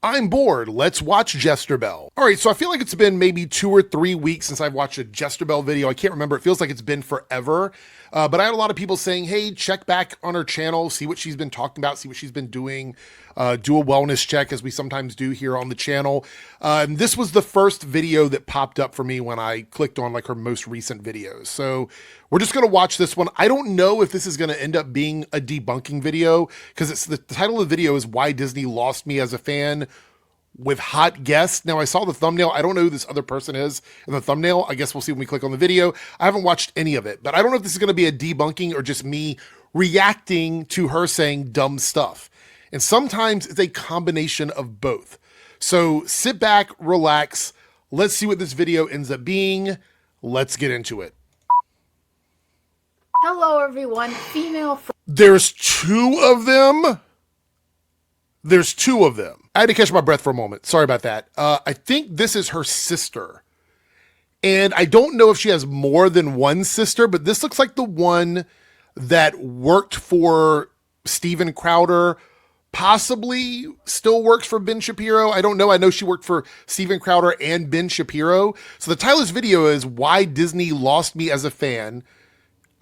I'm bored. Let's watch Jesterbell. All right, so I feel like it's been maybe 2 or 3 weeks since I've watched a Jesterbell video. I can't remember. It feels like it's been forever. But I had a lot of people saying, hey, check back on her channel, see what she's been talking about, see what she's been doing, do a wellness check as we sometimes do here on the channel. And this was the first video that popped up for me when I clicked on like her most recent videos. So we're just going to watch this one. I don't know if this is going to end up being a debunking video because it's the title of the video is Why Disney Lost Me as a Fan with Hot Guests. Now I saw the thumbnail. I don't know who this other person is in the thumbnail. I guess we'll see when we click on the video. I haven't watched any of it, but I don't know if this is going to be a debunking or just me reacting to her saying dumb stuff. And sometimes it's a combination of both. So sit back, relax. Let's see what this video ends up being. Let's get into it. Hello, everyone. Female. There's 2 of them. There's 2 of them. I had to catch my breath for a moment. Sorry about that. I think this is her sister. And I don't know if she has more than one sister, but this looks like the one that worked for Steven Crowder, possibly still works for Ben Shapiro. I don't know. I know she worked for Steven Crowder and Ben Shapiro. So the title of this video is Why Disney Lost Me as a Fan.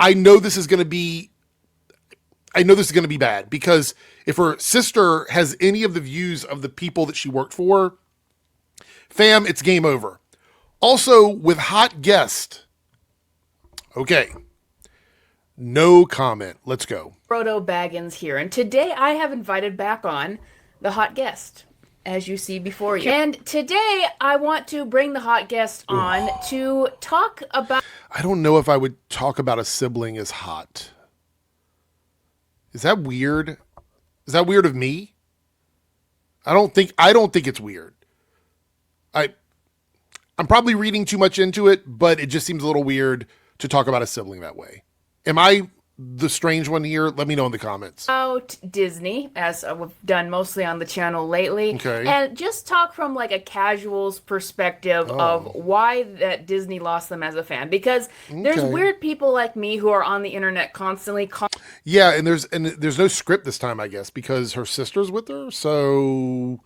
I know this is going to be bad because if her sister has any of the views of the people that she worked for, fam, it's game over. Also, with Hot Guest. Okay. No comment. Let's go. Frodo Baggins here, and today I have invited back on the Hot Guest, as you see before you. And today I want to bring the Hot Guest on to talk about... I don't know if I would talk about a sibling as hot. Is that weird? Is that weird of me? I don't think it's weird. I'm probably reading too much into it, but it just seems a little weird to talk about a sibling that way. Am I the strange one here? Let me know in the comments. About Disney, as we've done mostly on the channel lately. Okay. And just talk from like a casual's perspective of why that Disney lost them as a fan. Because there's weird people like me who are on the internet constantly. Yeah, and there's no script this time, I guess, because her sister's with her. So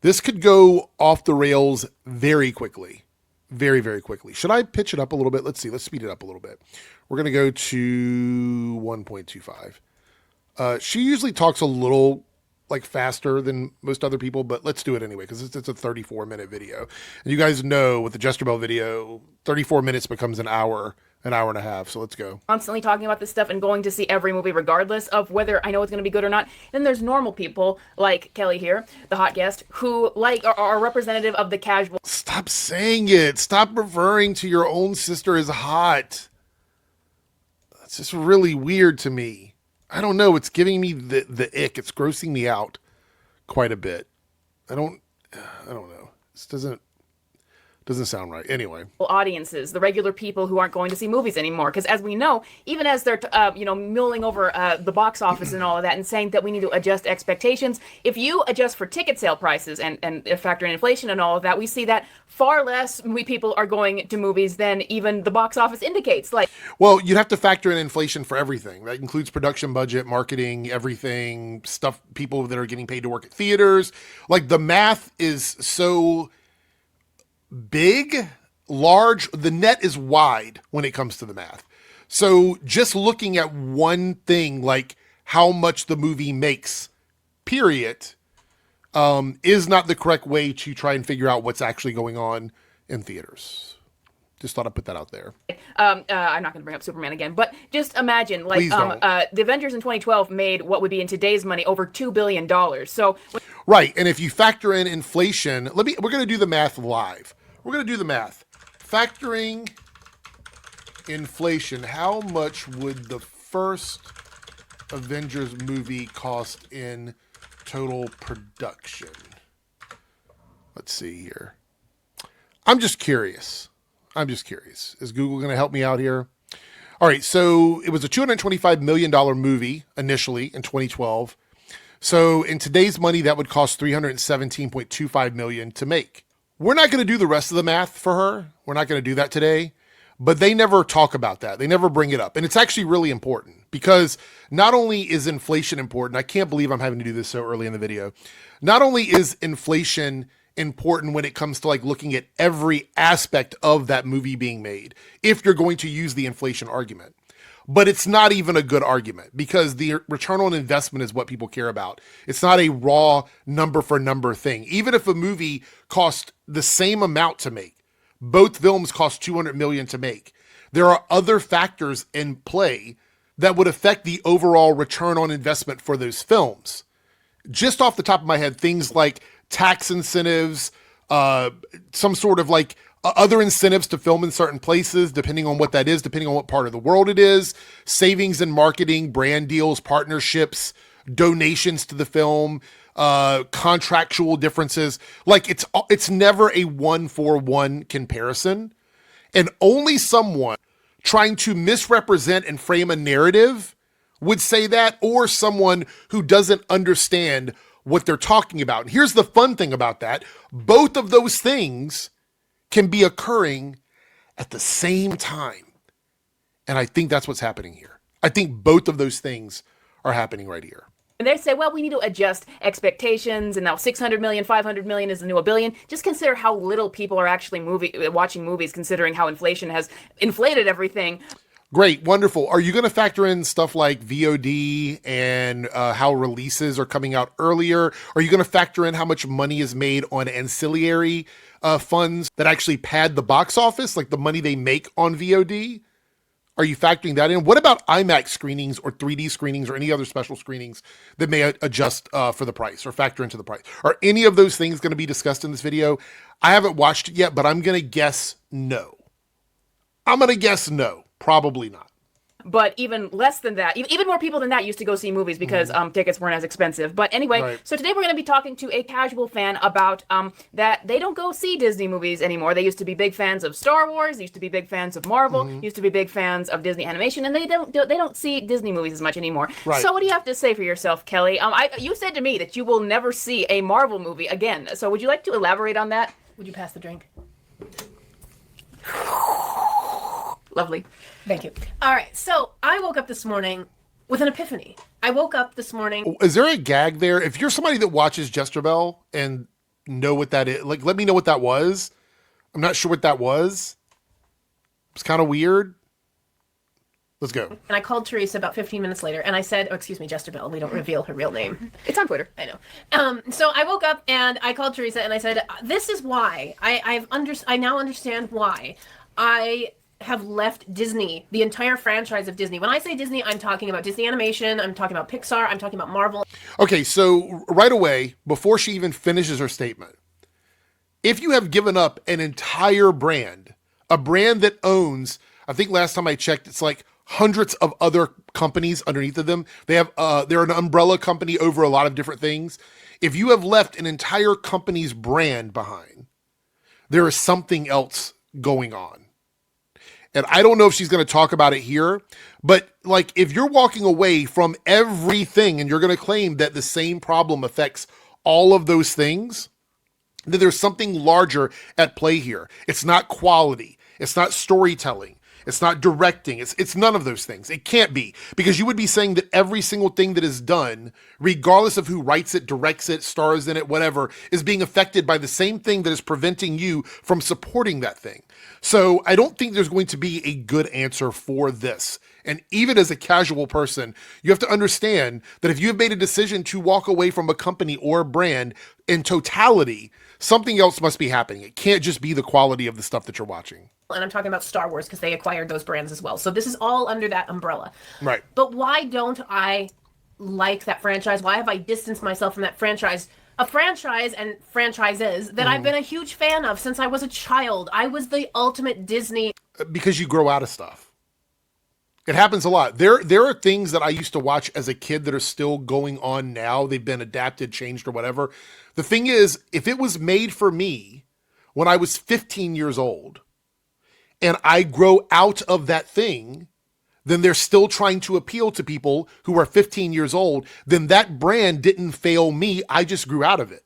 this could go off the rails very quickly. Very, very quickly. Should I pitch it up a little bit? Let's see. Let's speed it up a little bit. We're going to go to 1.25. She usually talks a little like faster than most other people, but let's do it anyway because it's a 34-minute video. And you guys know with the Jesterbell video, 34 minutes becomes an hour and a half. So let's go. Constantly talking about this stuff and going to see every movie regardless of whether I know it's going to be good or not. Then there's normal people like Kelly here, the Hot Guest, who like are representative of the casual. Stop saying it. Stop referring to your own sister as hot. That's just really weird to me. I don't know. It's giving me the ick. It's grossing me out quite a bit. I don't know. This doesn't sound right. Anyway. Audiences, the regular people who aren't going to see movies anymore. Because as we know, even as they're, mulling over the box office and all of that and saying that we need to adjust expectations, if you adjust for ticket sale prices and factor in inflation and all of that, we see that far less people are going to movies than even the box office indicates. Like, well, you'd have to factor in inflation for everything. That includes production budget, marketing, everything, stuff, people that are getting paid to work at theaters. Like the math is so big, large, the net is wide when it comes to the math. So just looking at one thing, like how much the movie makes, period, is not the correct way to try and figure out what's actually going on in theaters. Just thought I'd put that out there. I'm not going to bring up Superman again, but just imagine, like, the Avengers in 2012 made what would be in today's money over $2 billion. So, right, and if you factor in inflation, we're going to do the math live. We're going to do the math. Factoring inflation, how much would the first Avengers movie cost in total production? Let's see here. I'm just curious. Is Google going to help me out here? All right, so it was a $225 million movie initially in 2012. So in today's money, that would cost $317.25 million to make. We're not going to do the rest of the math for her. We're not going to do that today. But they never talk about that. They never bring it up. And it's actually really important because not only is inflation important, I can't believe I'm having to do this so early in the video. Not only is inflation important when it comes to like looking at every aspect of that movie being made, if you're going to use the inflation argument, but it's not even a good argument because the return on investment is what people care about. It's not a raw number for number thing. Even if a movie cost the same amount to make, both films cost $200 million to make, there are other factors in play that would affect the overall return on investment for those films. Just off the top of my head, things like tax incentives, some sort of like other incentives to film in certain places, depending on what that is, depending on what part of the world it is, savings in marketing, brand deals, partnerships, donations to the film, contractual differences. Like it's never a 1-for-1 comparison. And only someone trying to misrepresent and frame a narrative would say that, or someone who doesn't understand what they're talking about. And here's the fun thing about that. Both of those things can be occurring at the same time. And I think that's what's happening here. I think both of those things are happening right here. And they say, well, we need to adjust expectations, and now 600 million, 500 million is the new $1 billion. Just consider how little people are actually watching movies, considering how inflation has inflated everything. Great, wonderful. Are you going to factor in stuff like VOD and how releases are coming out earlier? Are you going to factor in how much money is made on ancillary funds that actually pad the box office, like the money they make on VOD? Are you factoring that in? What about IMAX screenings or 3D screenings or any other special screenings that may adjust for the price or factor into the price? Are any of those things going to be discussed in this video? I haven't watched it yet, but I'm going to guess no. Probably not. But even less than that, even more people than that used to go see movies because tickets weren't as expensive. But anyway, Right. So today we're going to be talking to a casual fan about that they don't go see Disney movies anymore. They used to be big fans of Star Wars, they used to be big fans of Marvel, used to be big fans of Disney animation, and they don't see Disney movies as much anymore. Right. So what do you have to say for yourself, Kelly? You said to me that you will never see a Marvel movie again. So would you like to elaborate on that? Would you pass the drink? Lovely. Thank you. All right. So I woke up this morning with an epiphany. I woke up this morning. Is there a gag there? If you're somebody that watches Jesterbell and know what that is, like, let me know what that was. I'm not sure what that was. It's kind of weird. Let's go. And I called Teresa about 15 minutes later and I said, oh, excuse me, Jesterbell. We don't reveal her real name. It's on Twitter. I know. So I woke up and I called Teresa and I said, this is why. I now understand why I have left Disney, the entire franchise of Disney. When I say Disney, I'm talking about Disney Animation, I'm talking about Pixar, I'm talking about Marvel. Okay, so right away, before she even finishes her statement, if you have given up an entire brand, a brand that owns, I think last time I checked, it's like hundreds of other companies underneath of them. They're an umbrella company over a lot of different things. If you have left an entire company's brand behind, there is something else going on. And I don't know if she's going to talk about it here, but like if you're walking away from everything and you're going to claim that the same problem affects all of those things, then there's something larger at play here. It's not quality. It's not storytelling. It's not directing. It's none of those things. It can't be, because you would be saying that every single thing that is done, regardless of who writes it, directs it, stars in it, whatever, is being affected by the same thing that is preventing you from supporting that thing. So I don't think there's going to be a good answer for this. And even as a casual person, you have to understand that if you have made a decision to walk away from a company or a brand in totality, something else must be happening. It can't just be the quality of the stuff that you're watching. And I'm talking about Star Wars because they acquired those brands as well. So this is all under that umbrella. Right. But why don't I like that franchise? Why have I distanced myself from that franchise? A franchise and franchises that I've been a huge fan of since I was a child. I was the ultimate Disney. Because you grow out of stuff. It happens a lot. There are things that I used to watch as a kid that are still going on now. They've been adapted, changed, or whatever. The thing is, if it was made for me when I was 15 years old, and I grow out of that thing, then they're still trying to appeal to people who are 15 years old, then that brand didn't fail me. I just grew out of it.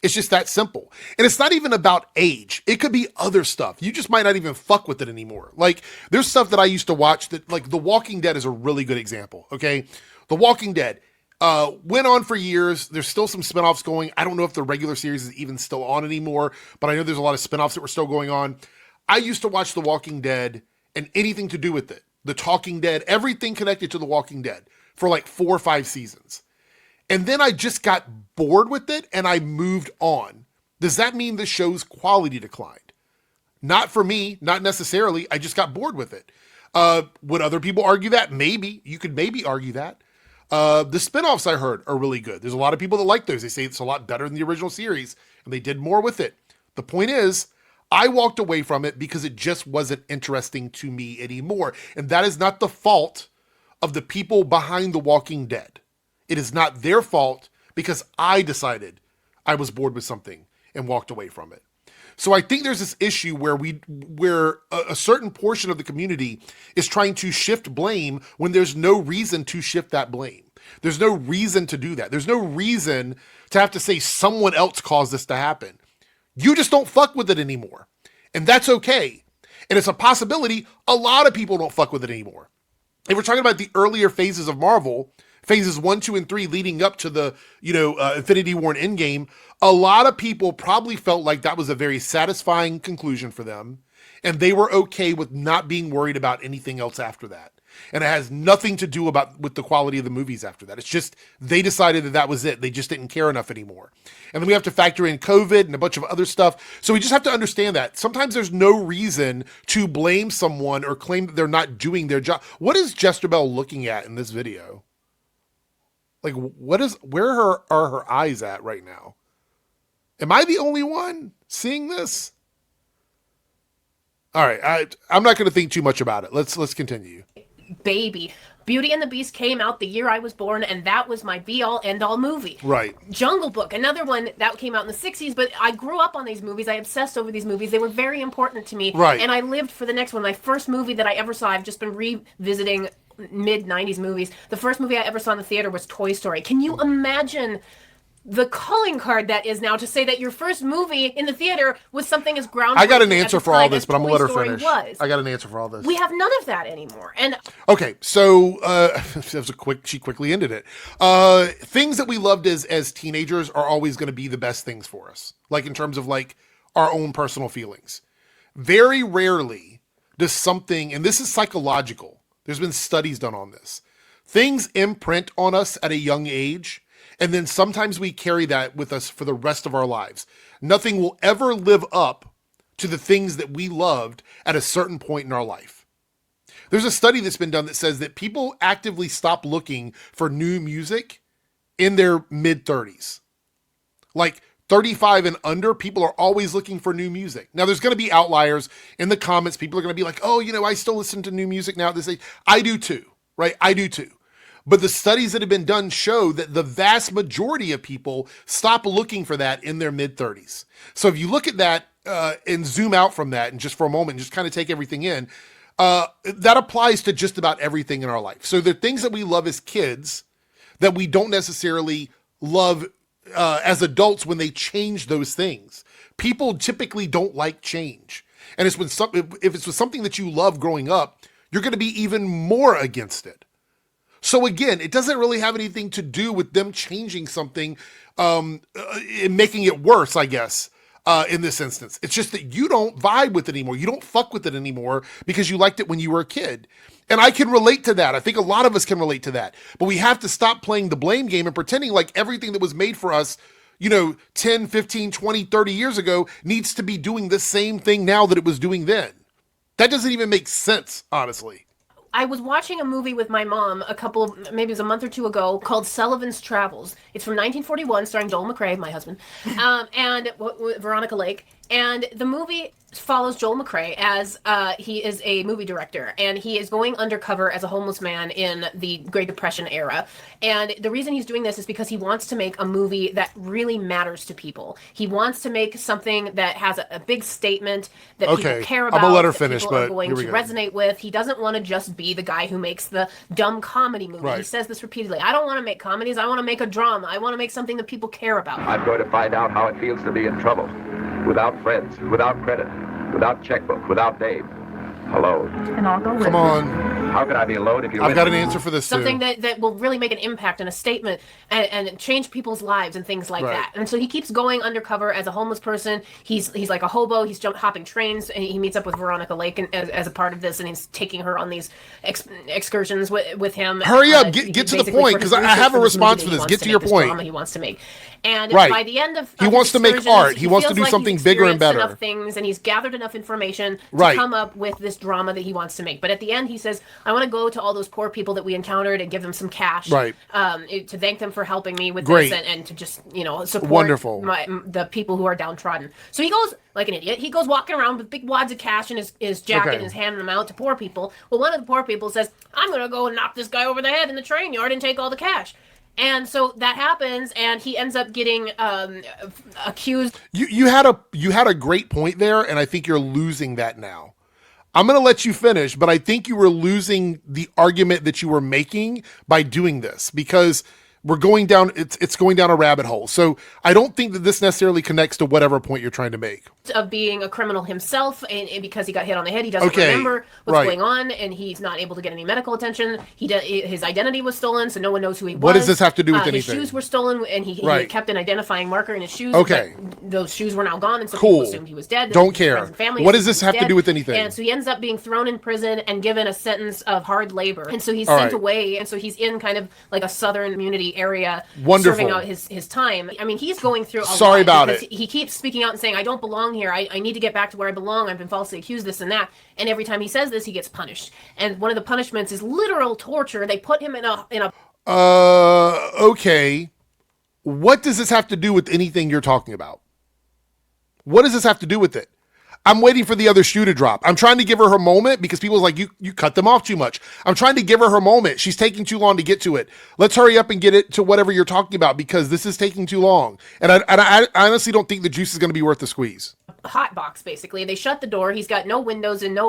It's just that simple. And it's not even about age. It could be other stuff. You just might not even fuck with it anymore. Like, there's stuff that I used to watch that, like, The Walking Dead is a really good example, okay? The Walking Dead went on for years. There's still some spinoffs going. I don't know if the regular series is even still on anymore, but I know there's a lot of spinoffs that were still going on. I used to watch The Walking Dead and anything to do with it. The Talking Dead, everything connected to The Walking Dead for like 4 or 5 seasons. And then I just got bored with it and I moved on. Does that mean the show's quality declined? Not for me, not necessarily. I just got bored with it. Would other people argue that? Maybe. You could maybe argue that. The spinoffs I heard are really good. There's a lot of people that like those. They say it's a lot better than the original series and they did more with it. The point is, I walked away from it because it just wasn't interesting to me anymore. And that is not the fault of the people behind The Walking Dead. It is not their fault because I decided I was bored with something and walked away from it. So I think there's this issue where a certain portion of the community is trying to shift blame when there's no reason to shift that blame. There's no reason to do that. There's no reason to have to say someone else caused this to happen. You just don't fuck with it anymore. And that's okay. And it's a possibility a lot of people don't fuck with it anymore. If we're talking about the earlier phases of Marvel, phases 1, 2, and 3 leading up to the, Infinity War and Endgame, a lot of people probably felt like that was a very satisfying conclusion for them. And they were okay with not being worried about anything else after that. And it has nothing to do with the quality of the movies after that. It's just, they decided that was it. They just didn't care enough anymore. And then we have to factor in COVID and a bunch of other stuff. So we just have to understand that sometimes there's no reason to blame someone or claim that they're not doing their job. What is Jesterbell looking at in this video? Like, where are her eyes at right now? Am I the only one seeing this? All right, I'm not going to think too much about it. Let's continue. Baby. Beauty and the Beast came out the year I was born, and that was my be-all, end-all movie. Right. Jungle Book, another one that came out in the 60s, but I grew up on these movies. I obsessed over these movies. They were very important to me. Right. And I lived for the next one. My first movie that I ever saw, I've just been revisiting mid-90s movies. The first movie I ever saw in the theater was Toy Story. Can you imagine the calling card that is now to say that your first movie in the theater was something as groundbreaking? I got an answer for all this, but I'm going to let her finish. Was. I got an answer for all this. We have none of that anymore. And okay, so that was she quickly ended it. Things that we loved as teenagers are always going to be the best things for us, like in terms of like our own personal feelings. Very rarely does something, and this is psychological, there's been studies done on this, things imprint on us at a young age. And then sometimes we carry that with us for the rest of our lives. Nothing will ever live up to the things that we loved at a certain point in our life. There's a study that's been done that says that people actively stop looking for new music in their mid-30s. Like 35 and under, people are always looking for new music. Now, there's going to be outliers in the comments. People are going to be like, oh, I still listen to new music now at this age. I do too, right? I do too. But the studies that have been done show that the vast majority of people stop looking for that in their mid-30s. So if you look at that and zoom out from that and just for a moment, and just kind of take everything in, that applies to just about everything in our life. So there are things that we love as kids that we don't necessarily love as adults when they change those things. People typically don't like change. And it's if it's something that you love growing up, you're going to be even more against it. So again, it doesn't really have anything to do with them changing something, making it worse, I guess, in this instance. It's just that you don't vibe with it anymore. You don't fuck with it anymore because you liked it when you were a kid. And I can relate to that. I think a lot of us can relate to that. But we have to stop playing the blame game and pretending like everything that was made for us, 10, 15, 20, 30 years ago needs to be doing the same thing now that it was doing then. That doesn't even make sense, honestly. I was watching a movie with my mom maybe it was a month or two ago, called Sullivan's Travels. It's from 1941, starring Joel McCrea, my husband, and Veronica Lake. And the movie follows Joel McCrea as he is a movie director, and he is going undercover as a homeless man in the Great Depression era. And the reason he's doing this is because he wants to make a movie that really matters to people. He wants to make something that has a big statement that people care about. I'm gonna let her that finish, people are but going to resonate with. He doesn't want to just be the guy who makes the dumb comedy movie. Right. He says this repeatedly. I don't want to make comedies. I want to make a drama. I want to make something that people care about. I'm going to find out how it feels to be in trouble. Without friends, without credit, without checkbook, without name. Alone. And I'll go with Come on. How can I be alone if you're I've with got me? an answer for this something too. that will really make an impact and a statement and change people's lives and things like that. And so he keeps going undercover as a homeless person. He's like a hobo. He's hopping trains, and he meets up with Veronica Lake as a part of this, and he's taking her on these excursions with him. Hurry up, get to the point, because I have a response for this. Get to your point. He wants to make. And by the end of he wants to make art. He wants to do feels like something he's bigger and experienced better. enough things, and he's gathered enough information to come up with this drama that he wants to make. But at the end, he says, I want to go to all those poor people that we encountered and give them some cash to thank them for helping me with this and to just, support the people who are downtrodden. So he goes like an idiot. He goes walking around with big wads of cash in his jacket and is handing them out to poor people. Well, one of the poor people says, I'm going to go and knock this guy over the head in the train yard and take all the cash. And so that happens, and he ends up getting accused. You had a great point there, and I think you're losing that now. I'm going to let you finish, but I think you were losing the argument that you were making by doing this, because we're going down, it's going down a rabbit hole. So I don't think that this necessarily connects to whatever point you're trying to make. Of being a criminal himself, and because he got hit on the head, he doesn't remember what's going on, and he's not able to get any medical attention. His identity was stolen, so no one knows who he was. What does this have to do with anything? His shoes were stolen, and he kept an identifying marker in his shoes. Okay. Those shoes were now gone, and so people assumed he was dead. Don't care. What does this have to do with anything? And so he ends up being thrown in prison and given a sentence of hard labor. And so he's sent away, and so he's in kind of like a southern community area. Serving out his time. I mean, he's going through a Sorry lot about it. He keeps speaking out and saying, I don't belong here. I need to get back to where I belong. I've been falsely accused, this and that. And every time he says this, he gets punished. And one of the punishments is literal torture. They put him in a okay. What does this have to do with anything you're talking about? What does this have to do with it? I'm waiting for the other shoe to drop. I'm trying to give her moment because people's like, you cut them off too much. I'm trying to give her moment. She's taking too long to get to it. Let's hurry up and get it to whatever you're talking about, because this is taking too long. And I honestly don't think the juice is going to be worth the squeeze. Hot box, basically. They shut the door. He's got no windows and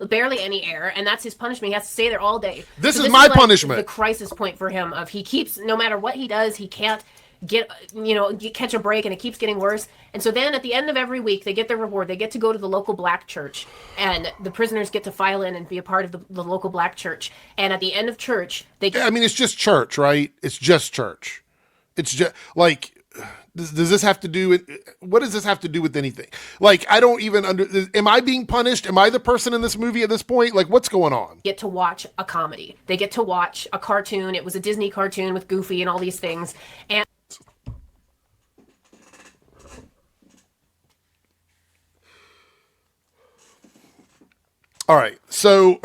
barely any air, and that's his punishment. He has to stay there all day. This is my punishment. The crisis point for him of he keeps, no matter what he does, he can't catch a break, and it keeps getting worse. And so then at the end of every week, they get their reward. They get to go to the local black church, and the prisoners get to file in and be a part of the local black church. And at the end of church, it's just church, right? It's just church. It's just like, does this have to do with, what does this have to do with anything? Like, I don't even am I being punished? Am I the person in this movie at this point? Like, what's going on? Get to watch a comedy. They get to watch a cartoon. It was a Disney cartoon with Goofy and all these things. And all right, so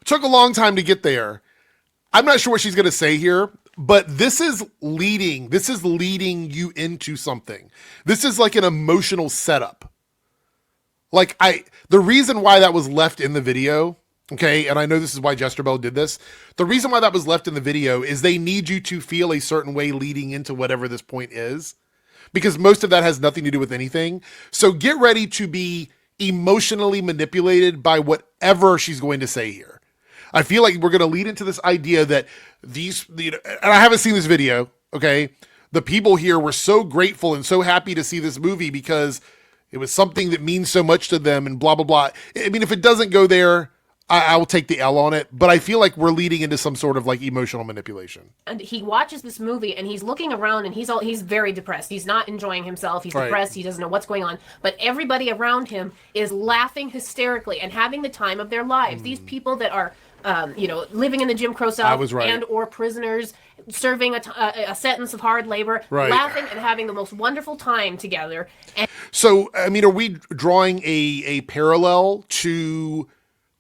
took a long time to get there. I'm not sure what she's going to say here, but this is leading you into something. This is like an emotional setup. Like the reason why that was left in the video, okay, and I know this is why Jesterbell did this. The reason why that was left in the video is they need you to feel a certain way leading into whatever this point is, because most of that has nothing to do with anything. So get ready to be emotionally manipulated by whatever she's going to say here. I feel like we're going to lead into this idea that and I haven't seen this video, okay? The people here were so grateful and so happy to see this movie because it was something that means so much to them and blah, blah, blah. I mean, if it doesn't go there, I will take the L on it, but I feel like we're leading into some sort of like emotional manipulation. And he watches this movie and he's looking around and he's very depressed. He's not enjoying himself. He's depressed. He doesn't know what's going on. But everybody around him is laughing hysterically and having the time of their lives. These people that are, living in the Jim Crow South and or prisoners serving a sentence of hard labor, laughing and having the most wonderful time together. And so, I mean, are we drawing a parallel to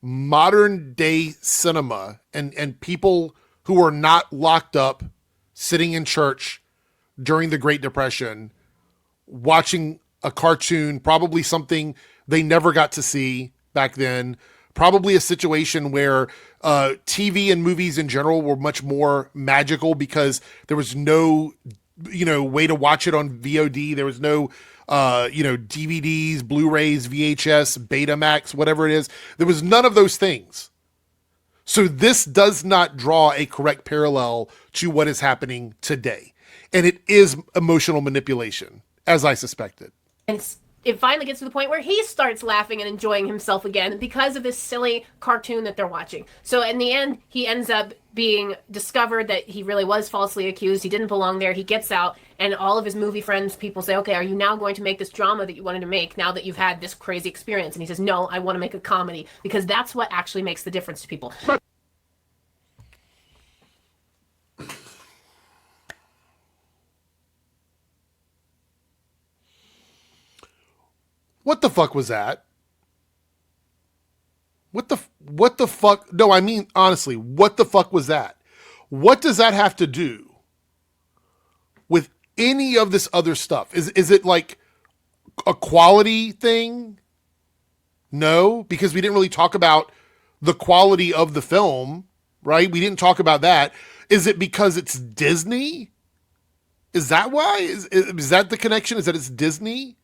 modern day cinema and people who are not locked up sitting in church during the Great Depression watching a cartoon, probably something they never got to see back then, probably a situation where TV and movies in general were much more magical because there was no, way to watch it on VOD. There was no, DVDs, Blu-rays, VHS, Betamax, whatever it is. There was none of those things. So this does not draw a correct parallel to what is happening today. And it is emotional manipulation, as I suspected. And it finally gets to the point where he starts laughing and enjoying himself again because of this silly cartoon that they're watching. So in the end, he ends up being discovered that he really was falsely accused. He didn't belong there. He gets out, and all of his movie friends, people say, okay, are you now going to make this drama that you wanted to make now that you've had this crazy experience? And he says, no, I want to make a comedy because that's what actually makes the difference to people. What the fuck was that? What the fuck? No, I mean, honestly, what the fuck was that? What does that have to do with any of this other stuff? Is it like a quality thing? No, because we didn't really talk about the quality of the film, right? We didn't talk about that. Is it because it's Disney? Is that why? Is that the connection? Is that it's Disney?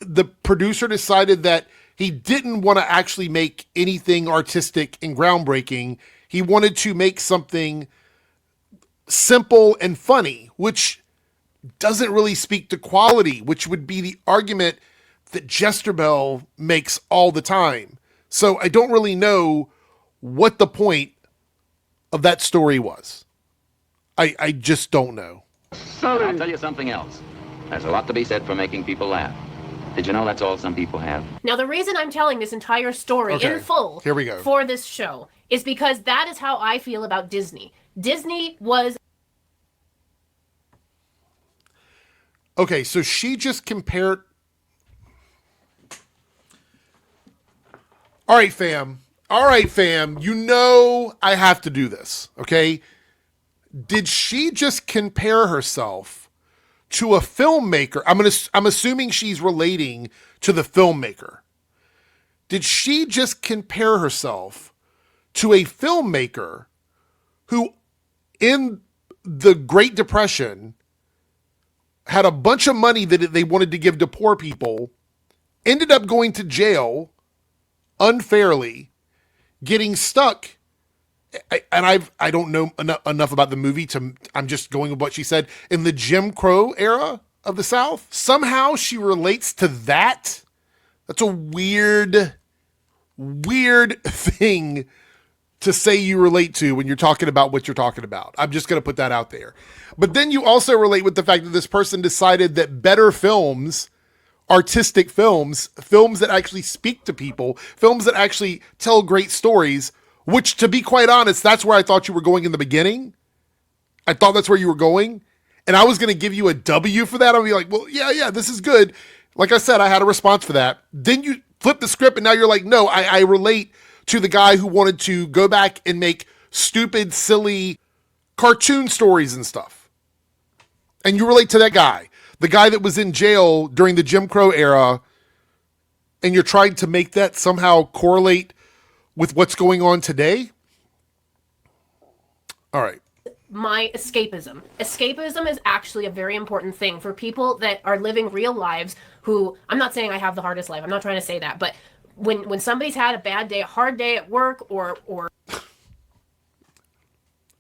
The producer decided that he didn't want to actually make anything artistic and groundbreaking. He wanted to make something simple and funny, which doesn't really speak to quality, which would be the argument that Jesterbell makes all the time. So I don't really know what the point of that story was. I just don't know. I'll tell you something else. There's a lot to be said for making people laugh. Did you know that's all some people have? Now, the reason I'm telling this entire story in full Here we go. for this show is because that is how I feel about Disney. Disney was... Okay, so she just compared... All right, fam. You know I have to do this, okay? Did she just compare herself to a filmmaker? I'm assuming she's relating to the filmmaker. Did she just compare herself to a filmmaker who, in the Great Depression, had a bunch of money that they wanted to give to poor people, ended up going to jail unfairly, getting stuck? I don't know enough about the movie I'm just going with what she said, in the Jim Crow era of the South. Somehow she relates to that. That's a weird thing to say you relate to when you're talking about what you're talking about. I'm just going to put that out there. But then you also relate with the fact that this person decided that better films, artistic films that actually speak to people, films that actually tell great stories, which, to be quite honest, that's where I thought you were going in the beginning. I thought that's where you were going. And I was going to give you a W for that. I'll be like, well, yeah, this is good. Like I said, I had a response for that. Then you flip the script and now you're like, no, I relate to the guy who wanted to go back and make stupid, silly cartoon stories and stuff. And you relate to that guy, the guy that was in jail during the Jim Crow era. And you're trying to make that somehow correlate with what's going on today? All right. My escapism. Escapism is actually a very important thing for people that are living real lives who, I'm not saying I have the hardest life. I'm not trying to say that. But when somebody's had a bad day, a hard day at work or I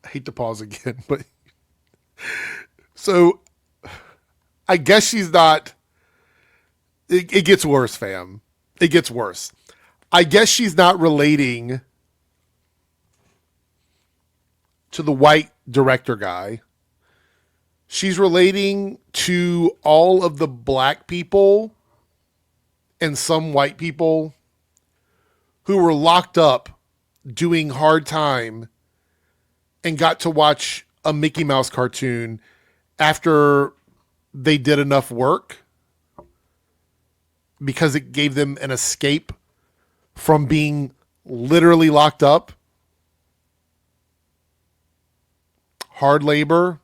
hate to pause again, but so I guess she's not, it gets worse, fam. It gets worse. I guess she's not relating to the white director guy. She's relating to all of the black people and some white people who were locked up doing hard time and got to watch a Mickey Mouse cartoon after they did enough work because it gave them an escape from being literally locked up. Hard labor.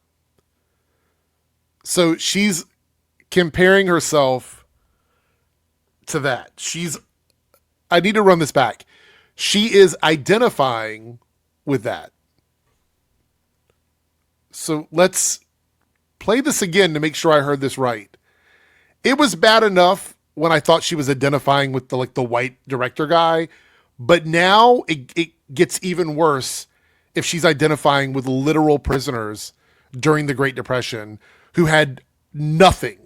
So she's comparing herself to that. I need to run this back. She is identifying with that. So let's play this again to make sure I heard this right. It was bad enough when I thought she was identifying with the white director guy, but now it gets even worse if she's identifying with literal prisoners during the Great Depression who had nothing.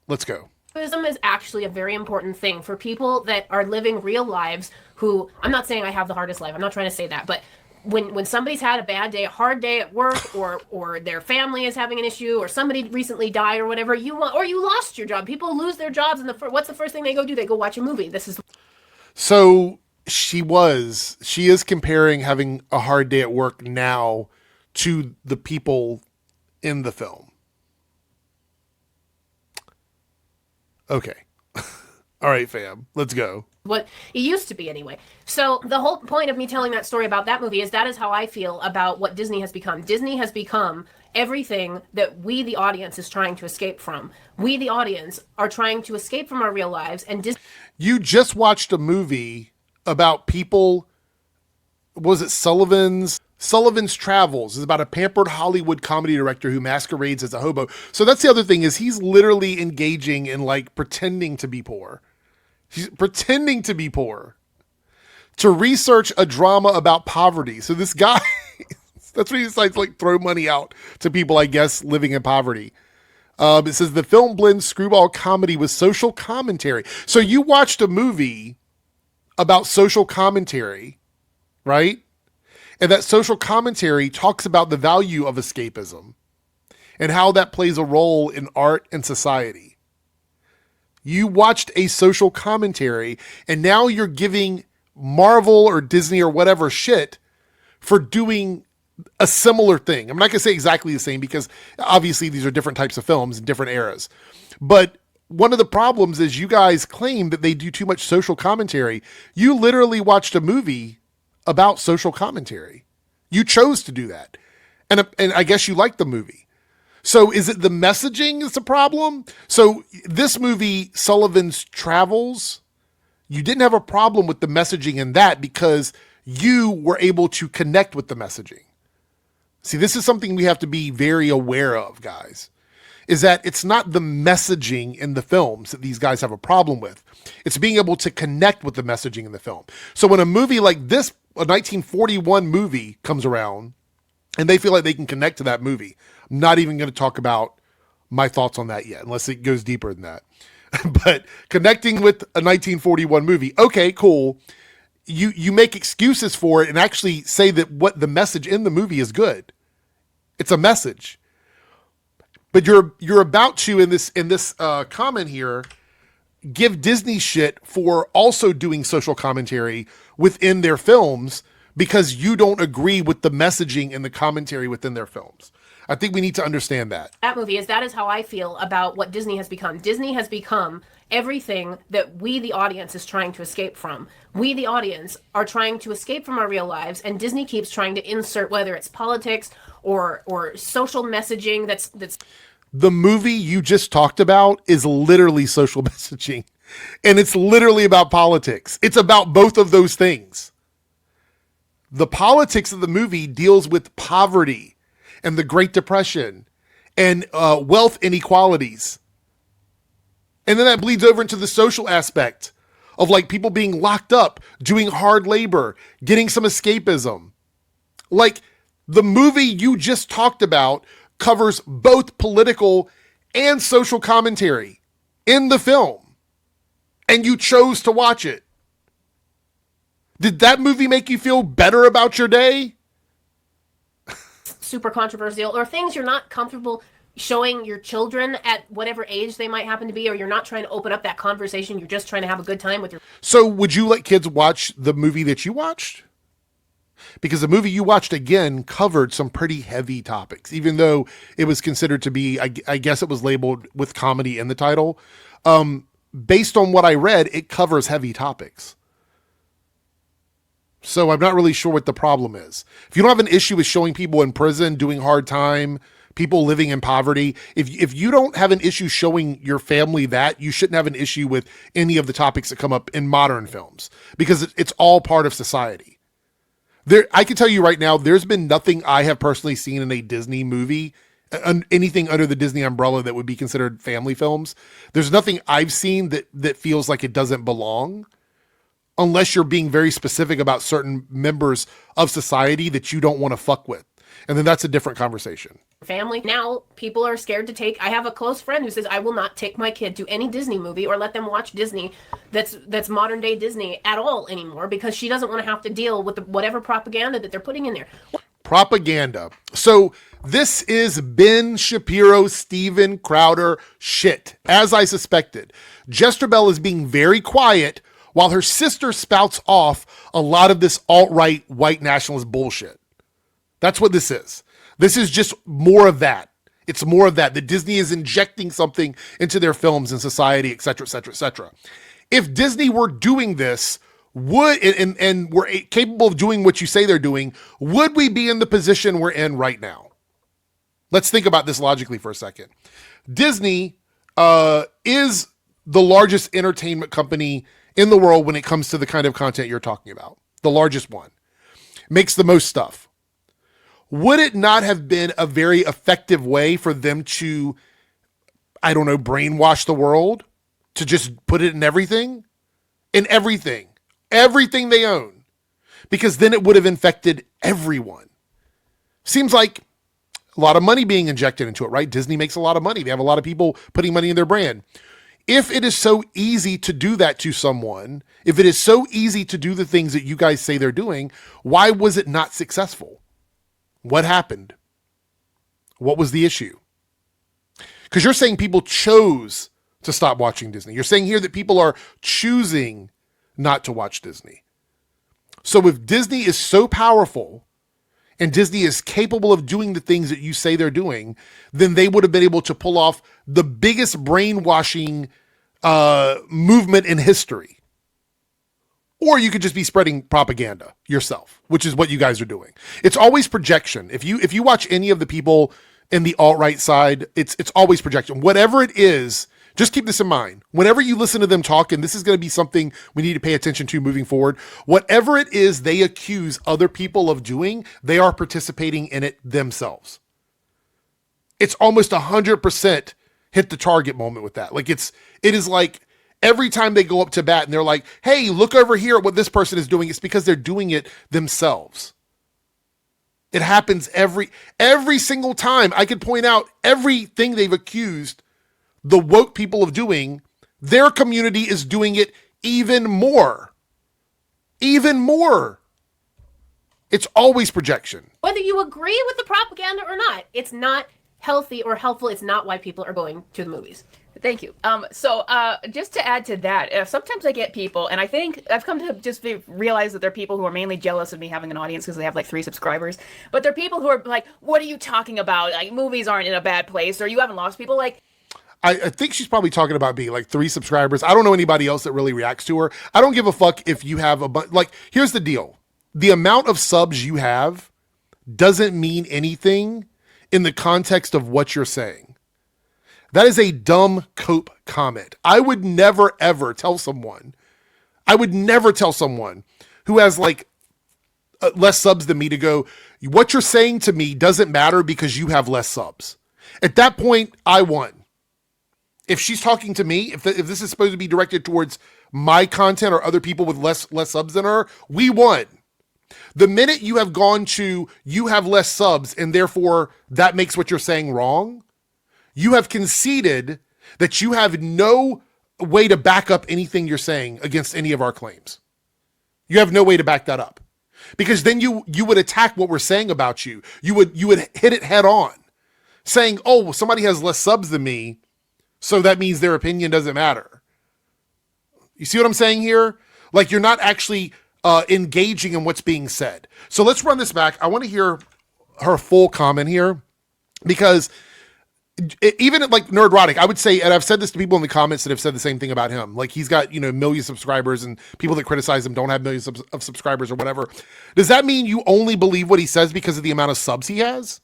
Let's go. Escapism is actually a very important thing for people that are living real lives who, I'm not saying I have the hardest life, I'm not trying to say that, but when somebody's had a bad day, a hard day at work, or their family is having an issue, or somebody recently died or whatever, you lost your job. People lose their jobs, and what's the first thing they go do? They go watch a movie. So she is comparing having a hard day at work now to the people in the film. Okay. All right, fam, let's go. What it used to be anyway. So the whole point of me telling that story about that movie is that is how I feel about what Disney has become. Disney has become everything that we, the audience, is trying to escape from. We, the audience, are trying to escape from our real lives, and You just watched a movie about people, was it Sullivan's Travels? Is about a pampered Hollywood comedy director who masquerades as a hobo. So that's the other thing, is he's literally engaging in pretending to be poor. He's pretending to be poor to research a drama about poverty. So this guy, that's what he decides to throw money out to people, I guess, living in poverty. It says the film blends screwball comedy with social commentary. So you watched a movie about social commentary, right? And that social commentary talks about the value of escapism and how that plays a role in art and society. You watched a social commentary, and now you're giving Marvel or Disney or whatever shit for doing a similar thing. I'm not going to say exactly the same because obviously these are different types of films in different eras. But one of the problems is you guys claim that they do too much social commentary. You literally watched a movie about social commentary. You chose to do that. And I guess you liked the movie. So is it the messaging is the problem? So this movie, Sullivan's Travels, you didn't have a problem with the messaging in that because you were able to connect with the messaging. See, this is something we have to be very aware of, guys, is that it's not the messaging in the films that these guys have a problem with. It's being able to connect with the messaging in the film. So when a movie like this, a 1941 movie comes around and they feel like they can connect to that movie, I'm not even going to talk about my thoughts on that yet, unless it goes deeper than that. But connecting with a 1941 movie, okay, cool. You make excuses for it and actually say that what the message in the movie is good. It's a message. But you're about to in this comment here give Disney shit for also doing social commentary within their films because you don't agree with the messaging and the commentary within their films. I think we need to understand that. That is how I feel about what Disney has become. Disney has become everything that we, the audience, is trying to escape from. We, the audience, are trying to escape from our real lives, and Disney keeps trying to insert, whether it's politics or social messaging that's... The movie you just talked about is literally social messaging, and it's literally about politics. It's about both of those things. The politics of the movie deals with poverty and the Great Depression and wealth inequalities. And then that bleeds over into the social aspect of people being locked up, doing hard labor, getting some escapism. The movie you just talked about covers both political and social commentary in the film. And you chose to watch it. Did that movie make you feel better about your day? Super controversial, or things you're not comfortable showing your children at whatever age they might happen to be, or you're not trying to open up that conversation, you're just trying to have a good time with your... So would you let kids watch the movie that you watched? Because the movie you watched, again, covered some pretty heavy topics, even though it was considered to be, I guess it was labeled with comedy in the title. Based on what I read, it covers heavy topics. So I'm not really sure what the problem is. If you don't have an issue with showing people in prison doing hard time, people living in poverty. If you don't have an issue showing your family that, you shouldn't have an issue with any of the topics that come up in modern films, because it's all part of society. I can tell you right now, there's been nothing I have personally seen in a Disney movie, anything under the Disney umbrella that would be considered family films. There's nothing I've seen that feels like it doesn't belong, unless you're being very specific about certain members of society that you don't want to fuck with. And then that's a different conversation. Family. Now people are scared to take. I have a close friend who says, I will not take my kid to any Disney movie or let them watch Disney that's modern day Disney at all anymore, because she doesn't want to have to deal with whatever propaganda that they're putting in there. Propaganda. So this is Ben Shapiro, Steven Crowder shit, as I suspected. Jesterbell is being very quiet while her sister spouts off a lot of this alt-right white nationalist bullshit. That's what this is. This is just more of that. It's more of that. The Disney is injecting something into their films and society, et cetera, et cetera, et cetera. If Disney were doing this, and were capable of doing what you say they're doing, would we be in the position we're in right now? Let's think about this logically for a second. Disney is the largest entertainment company in the world when it comes to the kind of content you're talking about. The largest one. Makes the most stuff. Would it not have been a very effective way for them to, I don't know, brainwash the world? To just put it in everything? In everything. Everything they own. Because then it would have infected everyone. Seems like a lot of money being injected into it, right? Disney makes a lot of money. They have a lot of people putting money in their brand. If it is so easy to do that to someone, if it is so easy to do the things that you guys say they're doing, why was it not successful? What happened? What was the issue? Because you're saying people chose to stop watching Disney. You're saying here that people are choosing not to watch Disney. So if Disney is so powerful and Disney is capable of doing the things that you say they're doing, then they would have been able to pull off the biggest brainwashing movement in history. Or you could just be spreading propaganda yourself, which is what you guys are doing. It's always projection. If you watch any of the people in the alt-right side, it's always projection. Whatever it is, just keep this in mind. Whenever you listen to them talk, and this is going to be something we need to pay attention to moving forward, whatever it is they accuse other people of doing, they are participating in it themselves. It's almost 100% hit the target moment with that. Like it is like every time they go up to bat and they're like, hey, look over here at what this person is doing, it's because they're doing it themselves. It happens every single time. I could point out everything they've accused the woke people of doing, their community is doing it even more. Even more. It's always projection. Whether you agree with the propaganda or not, it's not healthy or helpful. It's not why people are going to the movies. Thank you. So just to add to that, sometimes I get people, and I think I've come to just realize that there are people who are mainly jealous of me having an audience because they have like 3 subscribers. But there are people who are like, what are you talking about? Like, movies aren't in a bad place, or you haven't lost people. Like, I think she's probably talking about being like 3 subscribers. I don't know anybody else that really reacts to her. I don't give a fuck if you have like, here's the deal. The amount of subs you have doesn't mean anything in the context of what you're saying. That is a dumb cope comment. I would never, ever tell someone who has like less subs than me to go, what you're saying to me doesn't matter because you have less subs. At that point, I won. If she's talking to me, if this is supposed to be directed towards my content or other people with less subs than her, we won. The minute you have gone to, you have less subs and therefore that makes what you're saying wrong, you have conceded that you have no way to back up anything you're saying against any of our claims. You have no way to back that up. Because then you would attack what we're saying about you. You would hit it head on, saying, oh, well, somebody has less subs than me, so that means their opinion doesn't matter. You see what I'm saying here? Like, you're not actually engaging in what's being said. So let's run this back. I want to hear her full comment here, because even like Nerdrotic, I would say, and I've said this to people in the comments that have said the same thing about him. Like, he's got, millions of subscribers, and people that criticize him don't have millions of subscribers or whatever. Does that mean you only believe what he says because of the amount of subs he has?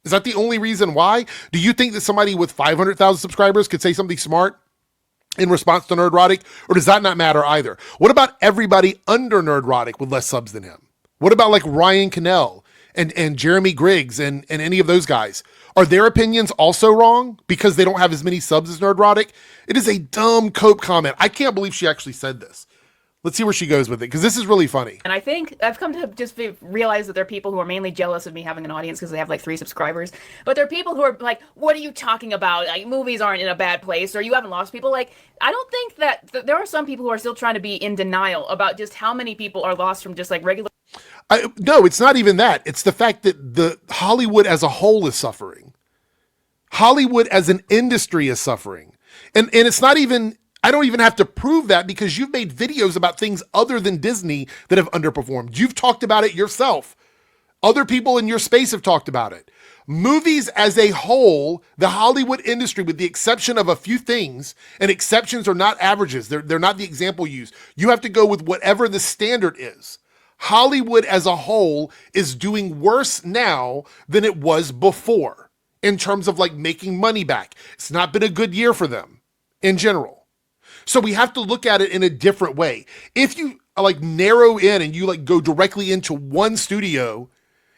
Is that the only reason why? Do you think that somebody with 500,000 subscribers could say something smart in response to Nerdrotic, or does that not matter either? What about everybody under Nerdrotic with less subs than him? What about like Ryan Cannell and Jeremy Griggs and any of those guys? Are their opinions also wrong because they don't have as many subs as Nerdrotic? It is a dumb Cope comment. I can't believe she actually said this. Let's see where she goes with it, because this is really funny. And I think I've come to just realize that there are people who are mainly jealous of me having an audience because they have like 3 subscribers. But there are people who are like, what are you talking about? Like, movies aren't in a bad place, or you haven't lost people. Like, I don't think that there are some people who are still trying to be in denial about just how many people are lost from just like regular. No, it's not even that. It's the fact that the Hollywood as a whole is suffering. Hollywood as an industry is suffering. And it's not even, I don't even have to prove that, because you've made videos about things other than Disney that have underperformed. You've talked about it yourself. Other people in your space have talked about it. Movies as a whole, the Hollywood industry, with the exception of a few things, and exceptions are not averages. They're not the example used. You have to go with whatever the standard is. Hollywood as a whole is doing worse now than it was before in terms of like making money back. It's not been a good year for them in general. So we have to look at it in a different way. If you like narrow in and you like go directly into one studio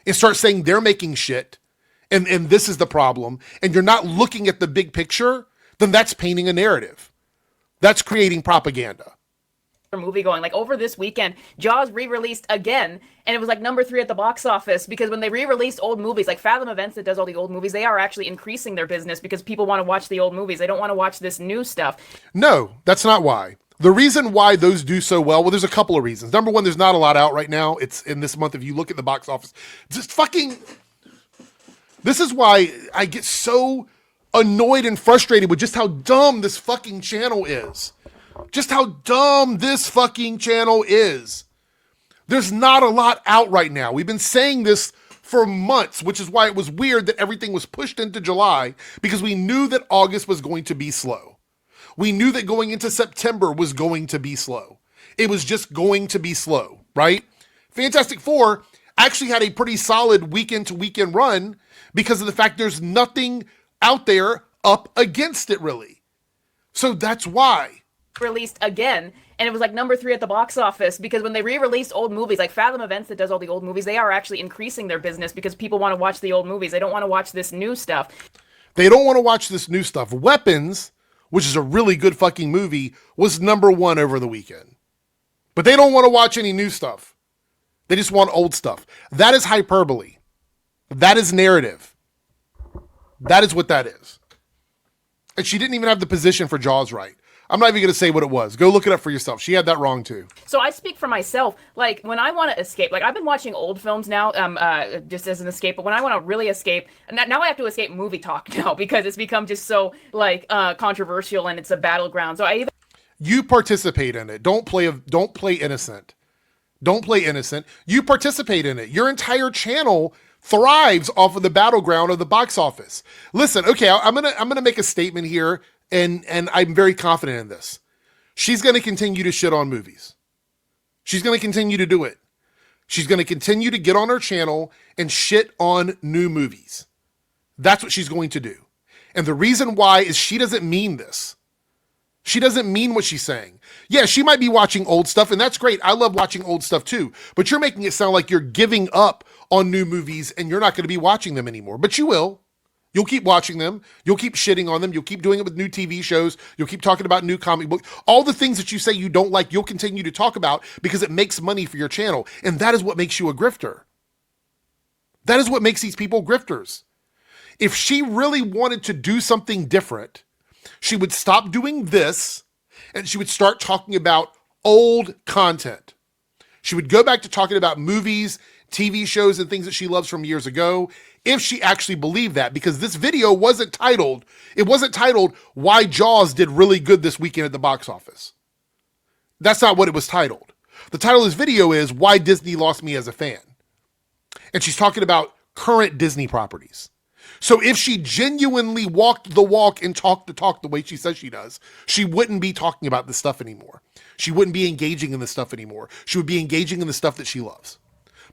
and start saying they're making shit and this is the problem, and you're not looking at the big picture, then that's painting a narrative. That's creating propaganda. Movie going, like over this weekend, Jaws re-released again, and it was like number 3 at the box office, because when they re-released old movies, like Fathom Events that does all the old movies, they are actually increasing their business because people want to watch the old movies. They don't want to watch this new stuff. No, that's not why. The reason why those do so well, there's a couple of reasons. Number one, there's not a lot out right now. It's in this month. If you look at the box office, just fucking, this is why I get so annoyed and frustrated with just how dumb this fucking channel is. Just how dumb this fucking channel is. There's not a lot out right now. We've been saying this for months, which is why it was weird that everything was pushed into July, because we knew that August was going to be slow. We knew that going into September was going to be slow. It was just going to be slow, right? Fantastic Four actually had a pretty solid weekend to weekend run because of the fact there's nothing out there up against it, really. So that's why. Released again, and it was like number 3 at the box office, because when they re-released old movies, like Fathom Events that does all the old movies, they are actually increasing their business because people want to watch the old movies. They don't want to watch this new stuff. They don't want to watch this new stuff. Weapons, which is a really good fucking movie, was number 1 over the weekend. But they don't want to watch any new stuff. They just want old stuff. That is hyperbole. That is narrative. That is what that is. And she didn't even have the position for Jaws right. I'm not even going to say what it was. Go look it up for yourself. She had that wrong too. So I speak for myself. Like when I want to escape, like I've been watching old films now, just as an escape. But when I want to really escape, now I have to escape movie talk now because it's become just so like controversial and it's a battleground. So you participate in it. Don't play innocent. Don't play innocent. You participate in it. Your entire channel thrives off of the battleground of the box office. Listen, okay, I'm gonna make a statement here. And I'm very confident in this. She's going to continue to shit on movies. She's going to continue to do it. She's going to continue to get on her channel and shit on new movies. That's what she's going to do. And the reason why is she doesn't mean this. She doesn't mean what she's saying. Yeah, she might be watching old stuff, and that's great. I love watching old stuff too. But you're making it sound like you're giving up on new movies and you're not going to be watching them anymore. But you will. You'll keep watching them. You'll keep shitting on them. You'll keep doing it with new TV shows. You'll keep talking about new comic books. All the things that you say you don't like, you'll continue to talk about because it makes money for your channel. And that is what makes you a grifter. That is what makes these people grifters. If she really wanted to do something different, she would stop doing this and she would start talking about old content. She would go back to talking about movies, TV shows, and things that she loves from years ago, if she actually believed that, because this video wasn't titled Why Jaws Did Really Good This Weekend at the Box Office. That's not what it was titled. The title of this video is Why Disney Lost Me as a Fan. And she's talking about current Disney properties. So if she genuinely walked the walk and talked the talk the way she says she does, she wouldn't be talking about this stuff anymore. She wouldn't be engaging in this stuff anymore. She would be engaging in the stuff that she loves.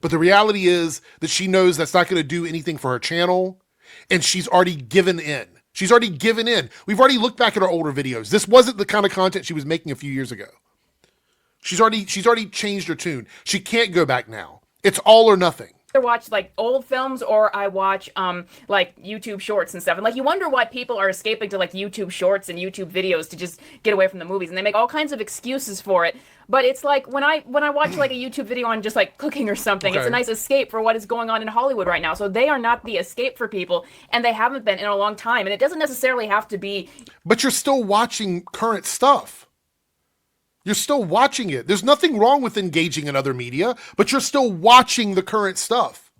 But the reality is that she knows that's not going to do anything for her channel. and she's already given in. She's already given in. We've already looked back at our older videos. This wasn't the kind of content she was making a few years ago. She's already changed her tune. She can't go back now. It's all or nothing. I watch like old films, or I watch like YouTube shorts and stuff, and like you wonder why people are escaping to like YouTube shorts and YouTube videos to just get away from the movies, and they make all kinds of excuses for it. But it's like when I watch like a YouTube video on just like cooking or something, Okay. It's a nice escape for what is going on in Hollywood right now. So they are not the escape for people, and they haven't been in a long time. And it doesn't necessarily have to be. But you're still watching current stuff. You're still watching it. There's nothing wrong with engaging in other media, but you're still watching the current stuff.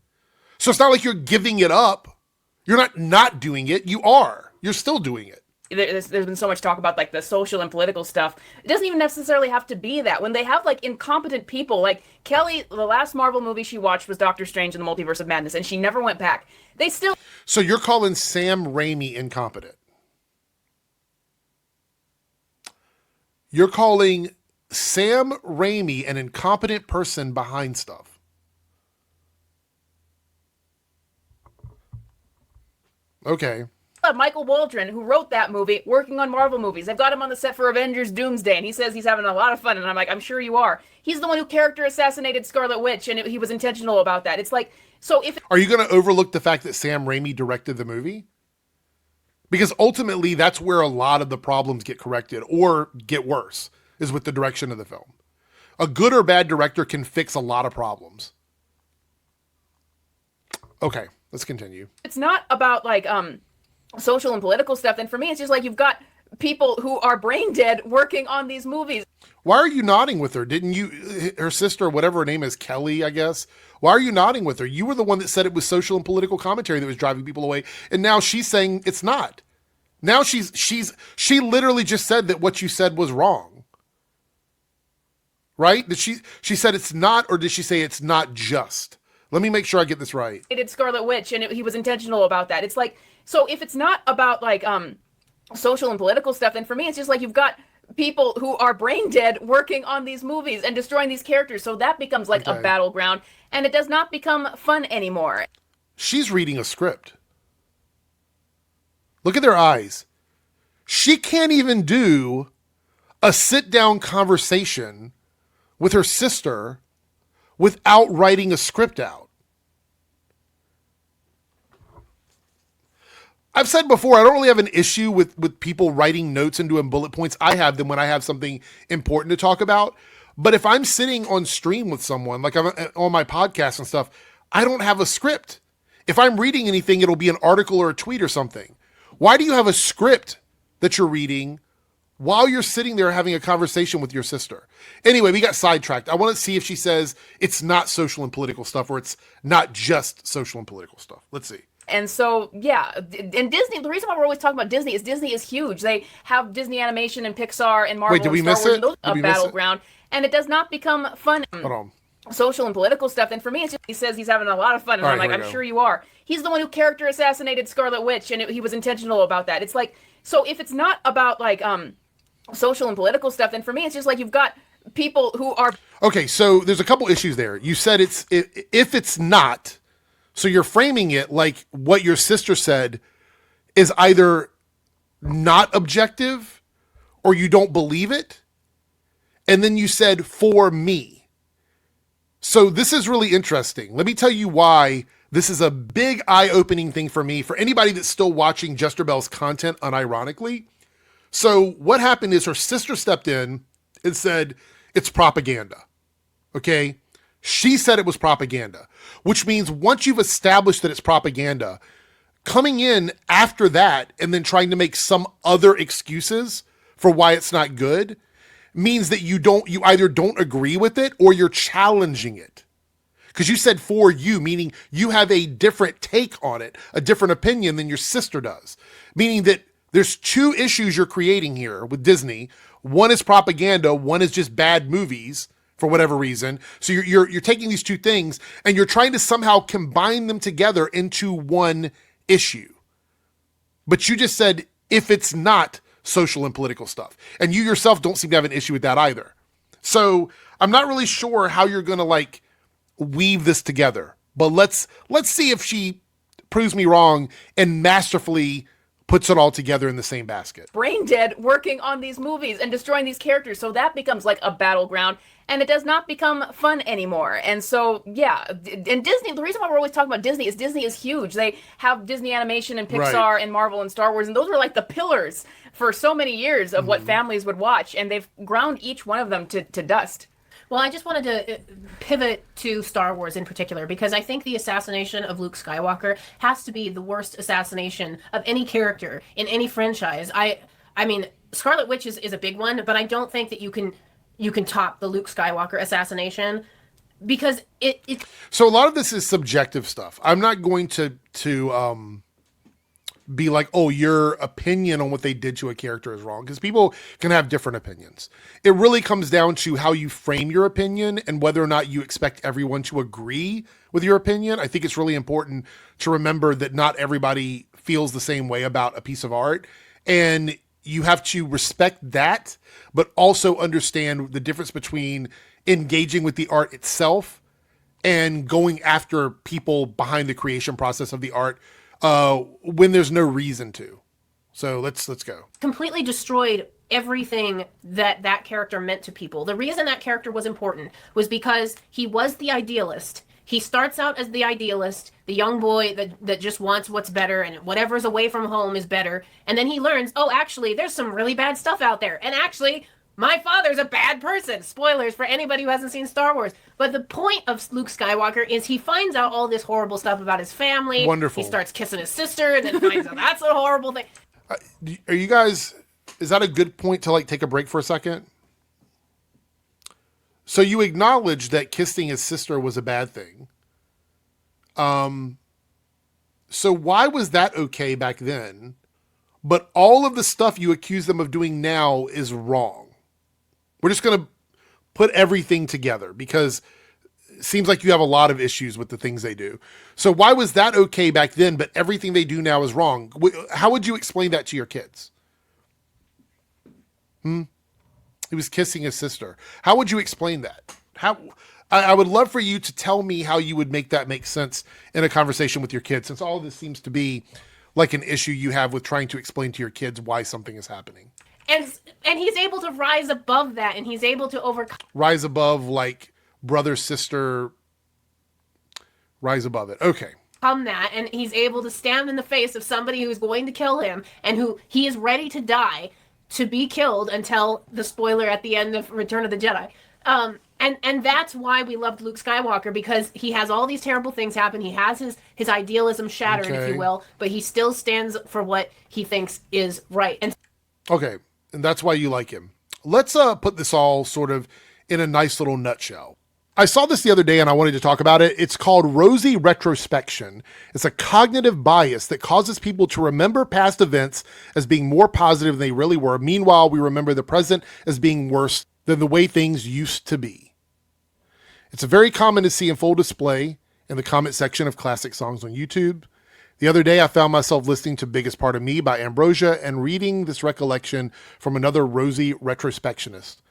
So it's not like you're giving it up. You're not doing it. You are. You're still doing it. There's been so much talk about like the social and political stuff. It doesn't even necessarily have to be that. When they have like incompetent people, like Kelly, the last Marvel movie she watched was Doctor Strange and the Multiverse of Madness, and she never went back. They still. So you're calling Sam Raimi incompetent. You're calling Sam Raimi an incompetent person behind stuff. Okay. Michael Waldron, who wrote that movie, working on Marvel movies. They've got him on the set for Avengers Doomsday, and he says he's having a lot of fun. And I'm like, I'm sure you are. He's the one who character assassinated Scarlet Witch, and he was intentional about that. It's like, so if. Are you going to overlook the fact that Sam Raimi directed the movie? Because ultimately, that's where a lot of the problems get corrected or get worse, is with the direction of the film. A good or bad director can fix a lot of problems. Okay, let's continue. it's not about like social and political stuff, then for me, it's just like you've got people who are brain dead working on these movies. Why are you nodding with her? Didn't you, her sister, whatever her name is, Kelly, I guess? Why are you nodding with her? You were the one that said it was social and political commentary that was driving people away. And now she's saying it's not. Now she literally just said that what you said was wrong. Right? Did she said it's not, or did she say it's not just? Let me make sure I get this right. They did Scarlet Witch, and he was intentional about that. It's like, so if it's not about like social and political stuff, then for me, it's just like you've got people who are brain dead working on these movies and destroying these characters. So that becomes like a battleground, and it does not become fun anymore. She's reading a script. Look at their eyes. She can't even do a sit-down conversation with her sister without writing a script out. I've said before, I don't really have an issue with people writing notes and doing bullet points. I have them when I have something important to talk about. But if I'm sitting on stream with someone, like I'm on my podcast and stuff, I don't have a script. If I'm reading anything, it'll be an article or a tweet or something. Why do you have a script that you're reading while you're sitting there having a conversation with your sister? Anyway, we got sidetracked. I want to see if she says it's not social and political stuff, or it's not just social and political stuff. Let's see. And so, yeah, and Disney, the reason why we're always talking about Disney is huge. They have Disney Animation and Pixar and Marvel Wait, did we and Star miss Wars, it? and those Did are we miss it? battleground. And it does not become fun. Hold on. Social and political stuff, then for me, it's just, he says he's having a lot of fun, and All I'm right, like, here we I'm go. sure you are. He's the one who character assassinated Scarlet Witch, and he was intentional about that. It's like, so if it's not about like social and political stuff, then for me, it's just like you've got people who are. Okay, so there's a couple issues there. You said if it's not, so you're framing it like what your sister said is either not objective or you don't believe it. And then you said for me. So this is really interesting. Let me tell you why this is a big eye-opening thing for me, for anybody that's still watching Jesterbells content unironically. So what happened is her sister stepped in and said, it's propaganda. Okay? She said it was propaganda, which means once you've established that it's propaganda, coming in after that and then trying to make some other excuses for why it's not good means that you either don't agree with it or you're challenging it. Because you said for you, meaning you have a different take on it, a different opinion than your sister does. Meaning that there's two issues you're creating here with Disney. One is propaganda, one is just bad movies for whatever reason. So you're taking these two things and you're trying to somehow combine them together into one issue. But you just said if it's not social and political stuff. And you yourself don't seem to have an issue with that either. So I'm not really sure how you're going to like weave this together, but let's see if she proves me wrong and masterfully puts it all together in the same basket. Brain dead working on these movies and destroying these characters. So that becomes like a battleground, and it does not become fun anymore. And so, yeah, and Disney, the reason why we're always talking about Disney is huge. They have Disney Animation and Pixar and Marvel and Star Wars, and those were like the pillars for so many years of what families would watch, and they've ground each one of them to dust. Well, I just wanted to pivot to Star Wars in particular, because I think the assassination of Luke Skywalker has to be the worst assassination of any character in any franchise. I mean, Scarlet Witch is a big one, but I don't think that you can top the Luke Skywalker assassination, because it. So a lot of this is subjective stuff. I'm not going to be like, oh, your opinion on what they did to a character is wrong, because people can have different opinions. It really comes down to how you frame your opinion and whether or not you expect everyone to agree with your opinion. I think it's really important to remember that not everybody feels the same way about a piece of art, and you have to respect that, but also understand the difference between engaging with the art itself and going after people behind the creation process of the art when there's no reason to. So let's go. Completely destroyed everything that character meant to people. The reason that character was important was because he was the idealist. He starts out as the idealist, the young boy that just wants what's better, and whatever's away from home is better. And then he learns, oh, actually, there's some really bad stuff out there. And actually, my father's a bad person. Spoilers for anybody who hasn't seen Star Wars. But the point of Luke Skywalker is he finds out all this horrible stuff about his family. Wonderful. He starts kissing his sister and then finds out that's a horrible thing. Are you guys, is that a good point to like take a break for a second? So you acknowledge that kissing his sister was a bad thing. So why was that okay back then? But all of the stuff you accuse them of doing now is wrong. We're just going to put everything together because it seems like you have a lot of issues with the things they do. So why was that okay back then, but everything they do now is wrong? How would you explain that to your kids? He was kissing his sister. How would you explain that? I would love for you to tell me how you would make that make sense in a conversation with your kids, since all of this seems to be like an issue you have with trying to explain to your kids why something is happening. And he's able to rise above that, and he's able to overcome. Rise above, like brother, sister, rise above it. Okay. That, and he's able to stand in the face of somebody who's going to kill him, and who he is ready to die, to be killed until the spoiler at the end of Return of the Jedi. And that's why we loved Luke Skywalker, because he has all these terrible things happen. He has his idealism shattered, if you will, but he still stands for what he thinks is right. And okay, and that's why you like him. Let's put this all sort of in a nice little nutshell. I saw this the other day and I wanted to talk about it. It's called rosy retrospection. It's a cognitive bias that causes people to remember past events as being more positive than they really were. Meanwhile, we remember the present as being worse than the way things used to be. It's very common to see in full display in the comment section of classic songs on YouTube. The other day, I found myself listening to Biggest Part of Me by Ambrosia and reading this recollection from another rosy retrospectionist.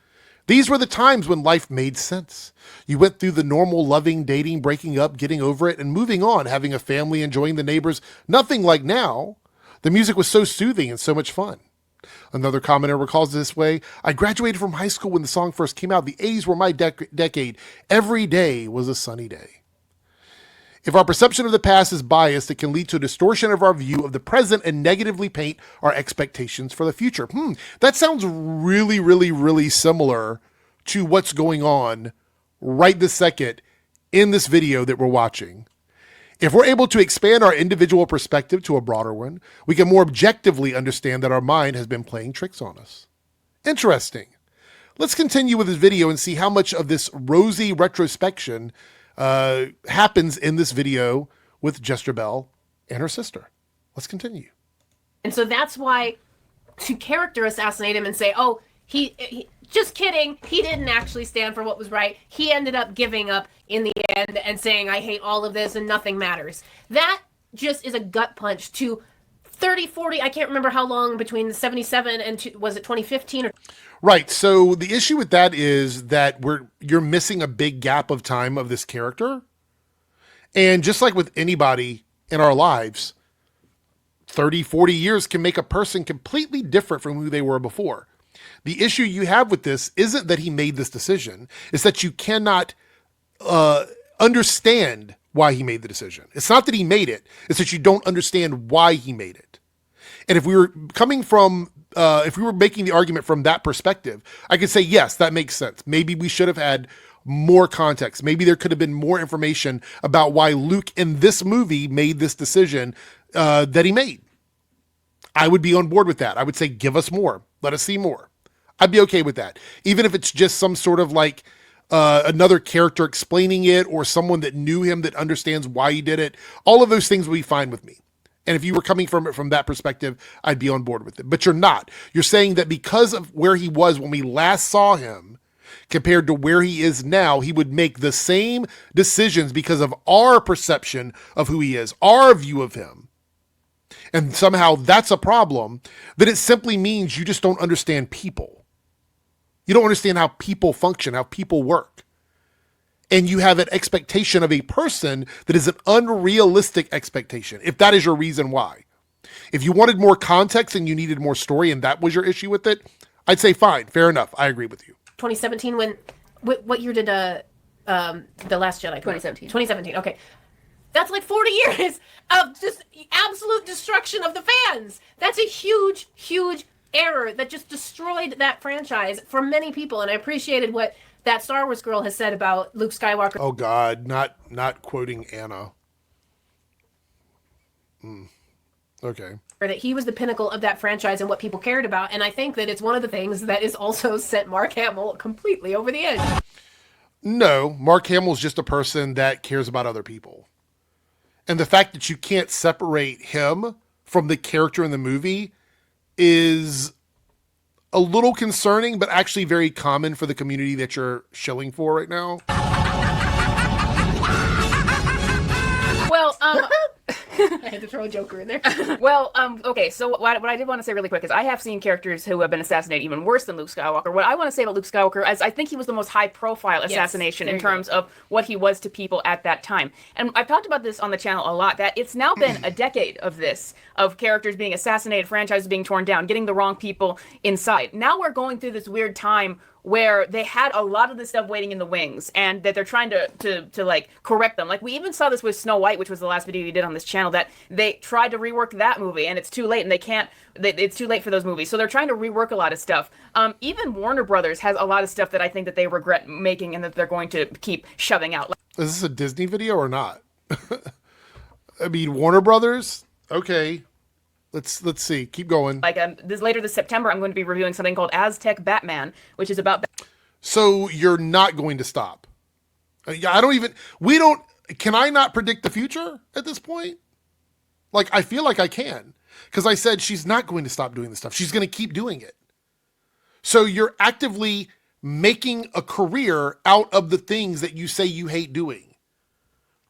These were the times when life made sense. You went through the normal loving, dating, breaking up, getting over it, and moving on, having a family, enjoying the neighbors. Nothing like now. The music was so soothing and so much fun. Another commenter recalls it this way: I graduated from high school when the song first came out. The 80s were my decade. Every day was a sunny day. If our perception of the past is biased, it can lead to a distortion of our view of the present and negatively paint our expectations for the future. That sounds really, really, really similar to what's going on right this second in this video that we're watching. If we're able to expand our individual perspective to a broader one, we can more objectively understand that our mind has been playing tricks on us. Interesting. Let's continue with this video and see how much of this rosy retrospection happens in this video with Jesterbell and her sister. Let's continue. And so that's why to character assassinate him and say, oh, he just kidding, he didn't actually stand for what was right. He ended up giving up in the end and saying, I hate all of this and nothing matters. That just is a gut punch to 30, 40, I can't remember how long between 77 and was it 2015 or... Right. So the issue with that is that you're missing a big gap of time of this character. And just like with anybody in our lives, 30, 40 years can make a person completely different from who they were before. The issue you have with this isn't that he made this decision. It's that you cannot understand why he made the decision. It's not that he made it. It's that you don't understand why he made it. And if we were if we were making the argument from that perspective, I could say, yes, that makes sense. Maybe we should have had more context. Maybe there could have been more information about why Luke in this movie made this decision that he made. I would be on board with that. I would say, give us more. Let us see more. I'd be okay with that. Even if it's just some sort of like another character explaining it, or someone that knew him that understands why he did it. All of those things would be fine with me. And if you were coming from it from that perspective, I'd be on board with it. But you're not. You're saying that because of where he was when we last saw him, compared to where he is now, he would make the same decisions because of our perception of who he is, our view of him. And somehow that's a problem, that it simply means you just don't understand people. You don't understand how people function, how people work. And you have an expectation of a person that is an unrealistic expectation, if that is your reason why. If you wanted more context and you needed more story and that was your issue with it, I'd say fine, fair enough. I agree with you. 2017, what year did The Last Jedi come out? 2017. 2017, okay. That's like 40 years of just absolute destruction of the fans. That's a huge, huge error that just destroyed that franchise for many people. And I appreciated what that Star Wars girl has said about Luke Skywalker. Oh God, not quoting Anna. Okay. That he was the pinnacle of that franchise and what people cared about. And I think that it's one of the things that has also sent Mark Hamill completely over the edge. No, Mark Hamill's just a person that cares about other people. And the fact that you can't separate him from the character in the movie is a little concerning, but actually very common for the community that you're shilling for right now. Well, I had to throw a Joker in there. Well, okay, so what I did want to say really quick is I have seen characters who have been assassinated even worse than Luke Skywalker. What I want to say about Luke Skywalker is I think he was the most high-profile assassination in terms of what he was to people at that time. And I've talked about this on the channel a lot, that it's now been a decade of this, of characters being assassinated, franchises being torn down, getting the wrong people inside. Now we're going through this weird time where they had a lot of this stuff waiting in the wings, and that they're trying to like correct them. Like we even saw this with Snow White, which was the last video you did on this channel, that they tried to rework that movie, and it's too late, and they can't. It's too late for those movies, so they're trying to rework a lot of stuff. Even Warner Brothers has a lot of stuff that I think that they regret making, and that they're going to keep shoving out. Is this a Disney video or not? I mean, Warner Brothers. Okay. Let's see. Keep going. Like later this September, I'm going to be reviewing something called Aztec Batman, which is about. So you're not going to stop. Can I not predict the future at this point? Like, I feel like I can, because I said she's not going to stop doing this stuff. She's going to keep doing it. So you're actively making a career out of the things that you say you hate doing.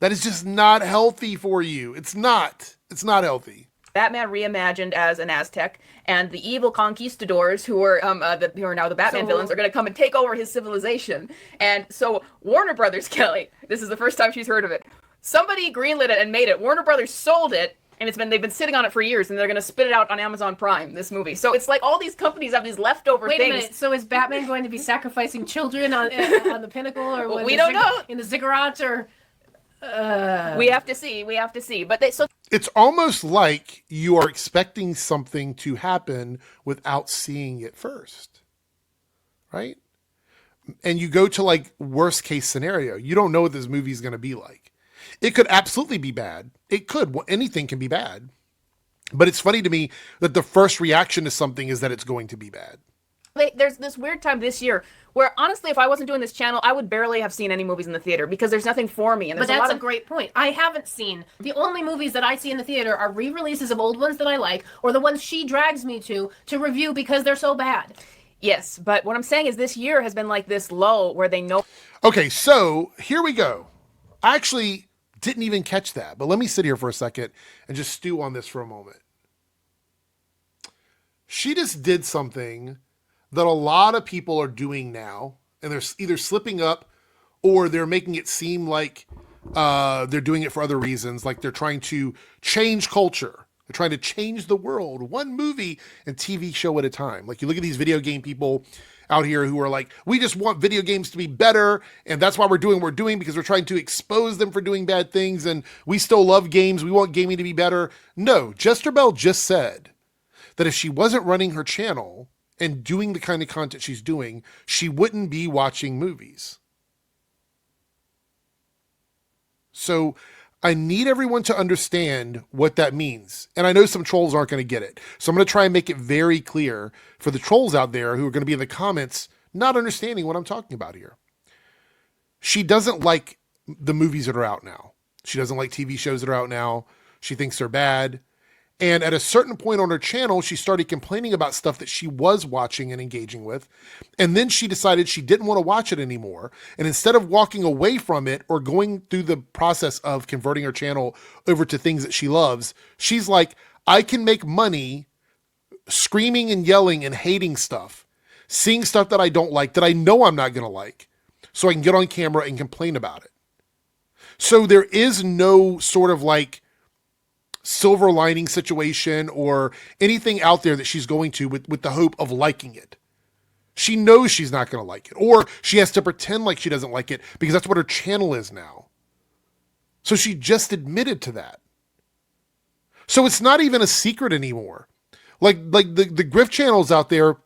That is just not healthy for you. It's not healthy. Batman reimagined as an Aztec, and the evil conquistadors who are now the Batman villains are going to come and take over his civilization. And so Warner Brothers, Kelly, this is the first time she's heard of it. Somebody greenlit it and made it. Warner Brothers sold it, and they've been sitting on it for years, and they're going to spit it out on Amazon Prime, this movie. So it's like all these companies have these leftover things. Wait a minute. So is Batman going to be sacrificing children on the pinnacle, or we don't know, in the ziggurats, or? We have to see. But it's almost like you are expecting something to happen without seeing it first, right? And you go to like worst case scenario. You don't know what this movie is going to be like. It could absolutely be bad. It could. Anything can be bad. But it's funny to me that the first reaction to something is that it's going to be bad. There's this weird time this year where, honestly, if I wasn't doing this channel, I would barely have seen any movies in the theater because there's nothing for me. And but that's a great point. I haven't seen. The only movies that I see in the theater are re-releases of old ones that I like, or the ones she drags me to review because they're so bad. Yes, but what I'm saying is this year has been like this lull where they know. Okay, so here we go. I actually didn't even catch that, but let me sit here for a second and just stew on this for a moment. She just did something that a lot of people are doing now, and they're either slipping up or they're making it seem like They're doing it for other reasons. Like they're trying to change culture. They're trying to change the world, one movie and TV show at a time. Like you look at these video game people out here who are like, we just want video games to be better. And that's why we're doing what we're doing, because we're trying to expose them for doing bad things. And we still love games. We want gaming to be better. No, Jesterbell just said that if she wasn't running her channel and doing the kind of content she's doing, she wouldn't be watching movies. So I need everyone to understand what that means. And I know some trolls aren't going to get it. So I'm going to try and make it very clear for the trolls out there who are going to be in the comments not understanding what I'm talking about here. She doesn't like the movies that are out now. She doesn't like TV shows that are out now. She thinks they're bad. And at a certain point on her channel, she started complaining about stuff that she was watching and engaging with. And then she decided she didn't want to watch it anymore. And instead of walking away from it or going through the process of converting her channel over to things that she loves, she's like, I can make money screaming and yelling and hating stuff, seeing stuff that I don't like, that I know I'm not going to like, so I can get on camera and complain about it. So there is no sort of like silver lining situation or anything out there that she's going to with the hope of liking it. She knows she's not going to like it, or she has to pretend like she doesn't like it because that's what her channel is now. So she just admitted to that. So it's not even a secret anymore. Like the grift channels out there,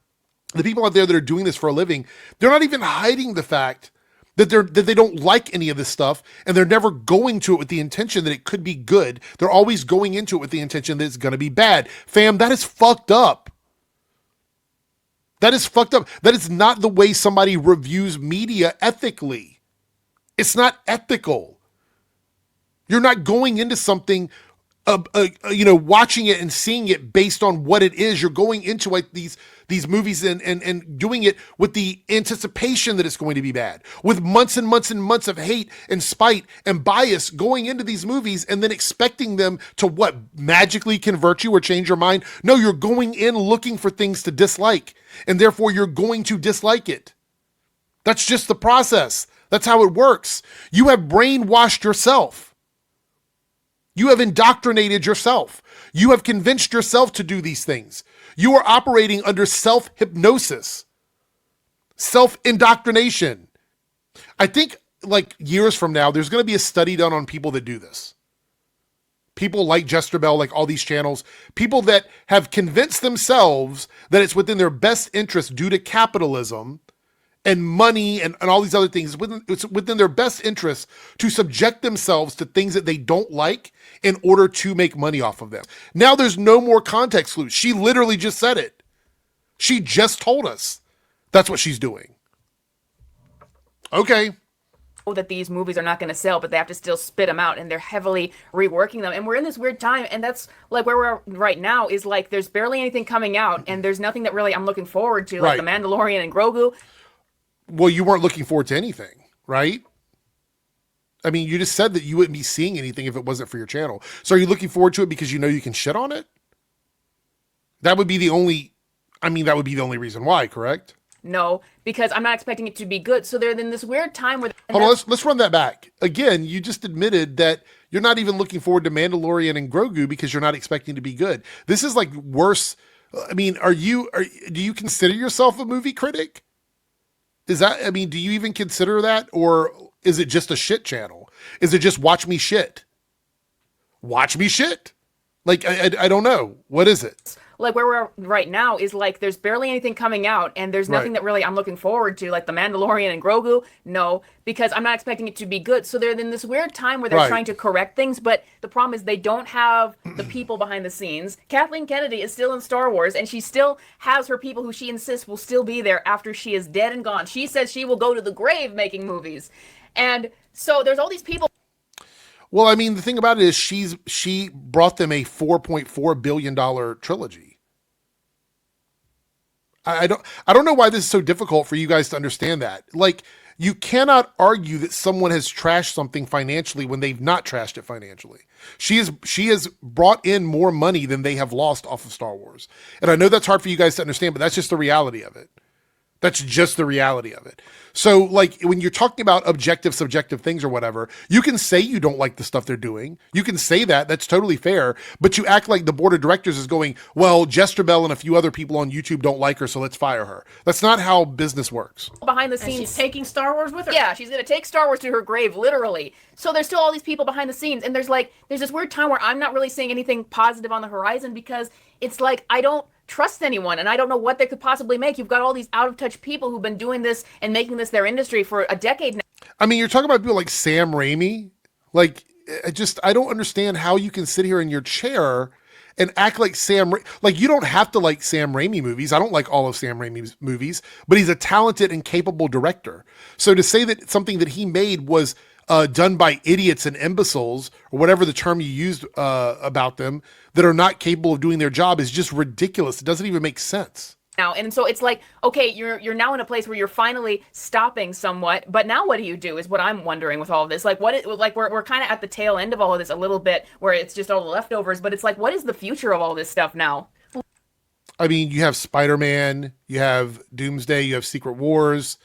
the people out there that are doing this for a living, they're not even hiding the fact that they don't like any of this stuff, and they're never going to it with the intention that it could be good. They're always going into it with the intention that it's going to be bad. Fam, that is fucked up. That is fucked up. That is not the way somebody reviews media ethically. It's not ethical. You're not going into something, watching it and seeing it based on what it is. You're going into like these movies and doing it with the anticipation that it's going to be bad, with months and months and months of hate and spite and bias going into these movies, and then expecting them to what, magically convert you or change your mind? No, you're going in looking for things to dislike, and therefore you're going to dislike it. That's just the process. That's how it works. You have brainwashed yourself. You have indoctrinated yourself. You have convinced yourself to do these things. You are operating under self-hypnosis, self-indoctrination. I think like years from now, there's going to be a study done on people that do this. People like Jesterbell, like all these channels, people that have convinced themselves that it's within their best interest due to capitalism and money and all these other things. It's within their best interest to subject themselves to things that they don't like in order to make money off of them. Now there's no more context clues. She literally just said it. She just told us that's what she's doing. Okay. That these movies are not going to sell, but they have to still spit them out, and they're heavily reworking them. And we're in this weird time, and that's like where we're right now is like there's barely anything coming out, and there's nothing that really I'm looking forward to, like The Mandalorian and Grogu. Well, you weren't looking forward to anything, right? I mean, you just said that you wouldn't be seeing anything if it wasn't for your channel. So are you looking forward to it because you know you can shit on it? That would be the only reason why, correct? No, because I'm not expecting it to be good. So they're in this weird time where... Hold on, let's run that back. Again, you just admitted that you're not even looking forward to Mandalorian and Grogu because you're not expecting to be good. This is like worse. I mean, do you consider yourself a movie critic? Do you even consider that? Or is it just a shit channel? Is it just watch me shit? Watch me shit? Like, I don't know. What is it? Like where we're right now is like there's barely anything coming out, and there's nothing that really I'm looking forward to, like The Mandalorian and Grogu. No, because I'm not expecting it to be good. So they're in this weird time where they're trying to correct things, but the problem is they don't have the people behind the scenes. Kathleen Kennedy is still in Star Wars, and she still has her people who she insists will still be there after she is dead and gone. She says she will go to the grave making movies. And so there's all these people. Well, I mean, the thing about it is she brought them a $4.4 billion trilogy. I don't know why this is so difficult for you guys to understand that. Like, you cannot argue that someone has trashed something financially when they've not trashed it financially. She has brought in more money than they have lost off of Star Wars. And I know that's hard for you guys to understand, but that's just the reality of it. That's just the reality of it. So like when you're talking about objective, subjective things or whatever, you can say you don't like the stuff they're doing. You can say that. That's totally fair. But you act like the board of directors is going, well, Jesterbell and a few other people on YouTube don't like her, so let's fire her. That's not how business works. Behind the And scenes. she's taking Star Wars with her. Yeah, she's going to take Star Wars to her grave, literally. So there's still all these people behind the scenes. And there's this weird time where I'm not really seeing anything positive on the horizon because it's like I don't trust anyone and I don't know what they could possibly make. You've got all these out of touch people who've been doing this and making this their industry for a decade now. I mean, you're talking about people like Sam Raimi. Like, I don't understand how you can sit here in your chair and act like like you don't have to like Sam Raimi movies. I don't like all of Sam Raimi's movies, but he's a talented and capable director. So to say that something that he made was done by idiots and imbeciles, or whatever the term you used about them, that are not capable of doing their job is just ridiculous. It doesn't even make sense. Now, and so it's like, okay, you're now in a place where you're finally stopping somewhat, but now what do you do is what I'm wondering with all of this. Like we're kind of at the tail end of all of this a little bit where it's just all the leftovers, but it's like, what is the future of all this stuff now? I mean, you have Spider-Man, you have Doomsday, you have Secret Wars,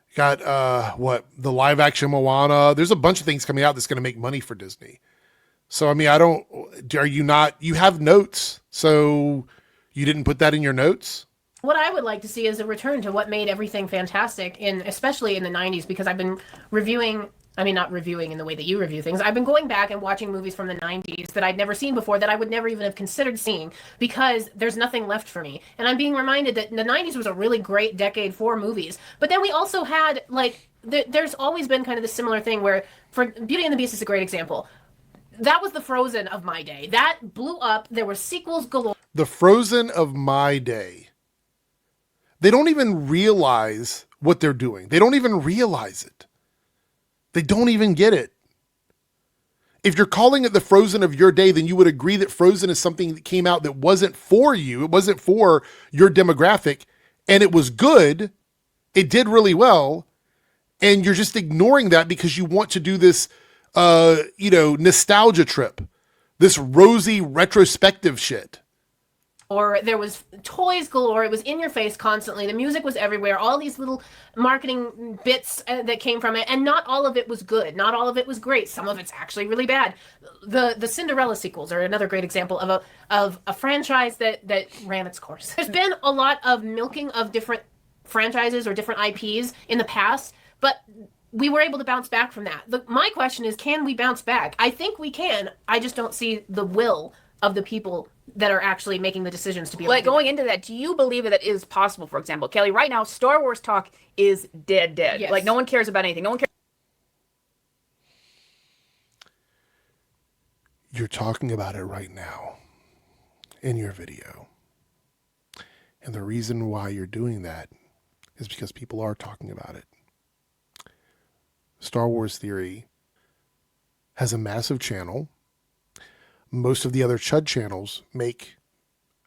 you got the live action Moana. There's a bunch of things coming out that's going to make money for Disney. So I mean, you have notes, so you didn't put that in your notes? What I would like to see is a return to what made everything fantastic, especially in the 90s, because I've been not reviewing in the way that you review things. I've been going back and watching movies from the 90s that I'd never seen before, that I would never even have considered seeing, because there's nothing left for me. And I'm being reminded that the 90s was a really great decade for movies. But then we also had, there's always been kind of the similar thing where, for Beauty and the Beast is a great example. That was the Frozen of my day. That blew up. There were sequels galore. The Frozen of my day. They don't even realize what they're doing. They don't even realize it. They don't even get it. If you're calling it the Frozen of your day, then you would agree that Frozen is something that came out that wasn't for you. It wasn't for your demographic, and it was good. It did really well. And you're just ignoring that because you want to do this, nostalgia trip, this rosy retrospective shit. Or there was toys galore. It was in your face constantly. The music was everywhere. All these little marketing bits that came from it. And not all of it was good. Not all of it was great. Some of it's actually really bad. The Cinderella sequels are another great example of a franchise that ran its course. There's been a lot of milking of different franchises or different IPs in the past, but we were able to bounce back from that. My question is, can we bounce back? I think we can. I just don't see the will of the people that are actually making the decisions to be able to do going into that, do you believe that is possible? For example, Kelly, right now Star Wars talk is dead. Yes. Like no one cares about anything. No one cares. You're talking about it right now in your video. And the reason why you're doing that is because people are talking about it. Star Wars Theory has a massive channel. Most of the other Chud channels make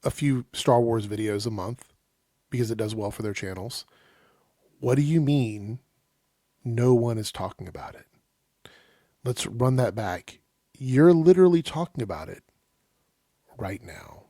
a few Star Wars videos a month because it does well for their channels. What do you mean no one is talking about it? Let's run that back. You're literally talking about it right now.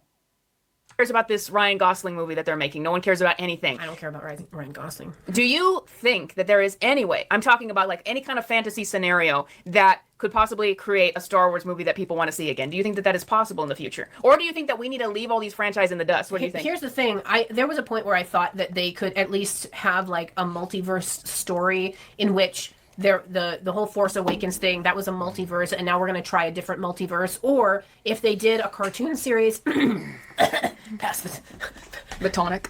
Cares about this Ryan Gosling movie that they're making. No one cares about anything. I don't care about Ryan Gosling. Do you think that there is any way, I'm talking about like any kind of fantasy scenario that could possibly create a Star Wars movie that people want to see again? Do you think that is possible in the future? Or do you think that we need to leave all these franchises in the dust? What do you think? Here's the thing. There was a point where I thought that they could at least have like a multiverse story in which the whole Force Awakens thing, that was a multiverse, and now we're going to try a different multiverse. Or if they did a cartoon series, pass the tonic.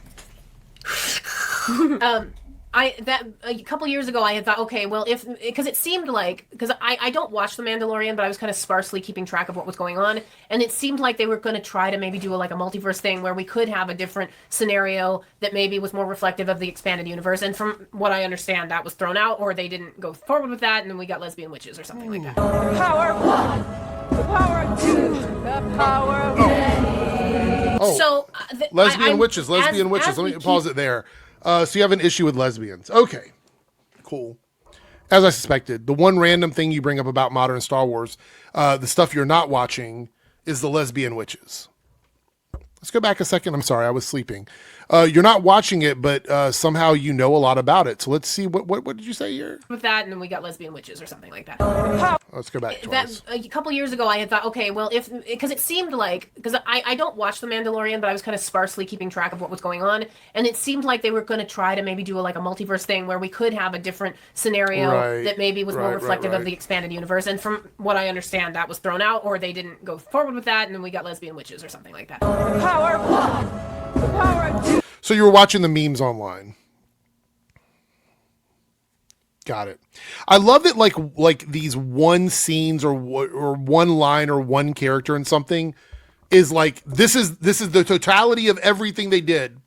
A couple years ago, I had thought, okay, well, because it seemed like, because I don't watch The Mandalorian, but I was kind of sparsely keeping track of what was going on, and it seemed like they were going to try to maybe do a multiverse thing where we could have a different scenario that maybe was more reflective of the expanded universe. And from what I understand, that was thrown out, or they didn't go forward with that, and then we got lesbian witches or something like that. Power of one, the power of two, the power of many. Oh, So lesbian witches. Let me pause it there. So you have an issue with lesbians. Okay, cool. As I suspected, the one random thing you bring up about modern Star Wars, the stuff you're not watching, is the lesbian witches. Let's go back a second. I'm sorry, I was sleeping. You're not watching it, but somehow you know a lot about it. So let's see, what did you say here? With that, and then we got lesbian witches or something like that. Let's go back That twice. a couple years ago, I had thought, okay, well, because it seemed like, because I don't watch The Mandalorian, but I was kind of sparsely keeping track of what was going on, and it seemed like they were going to try to maybe do a multiverse thing where we could have a different scenario that maybe was more reflective of the expanded universe. And from what I understand, that was thrown out, or they didn't go forward with that, and then we got lesbian witches or something like that. Power of one. The power of two. So you were watching the memes online. Got it. I love that like these one scenes or one line or one character in something is like, this is the totality of everything they did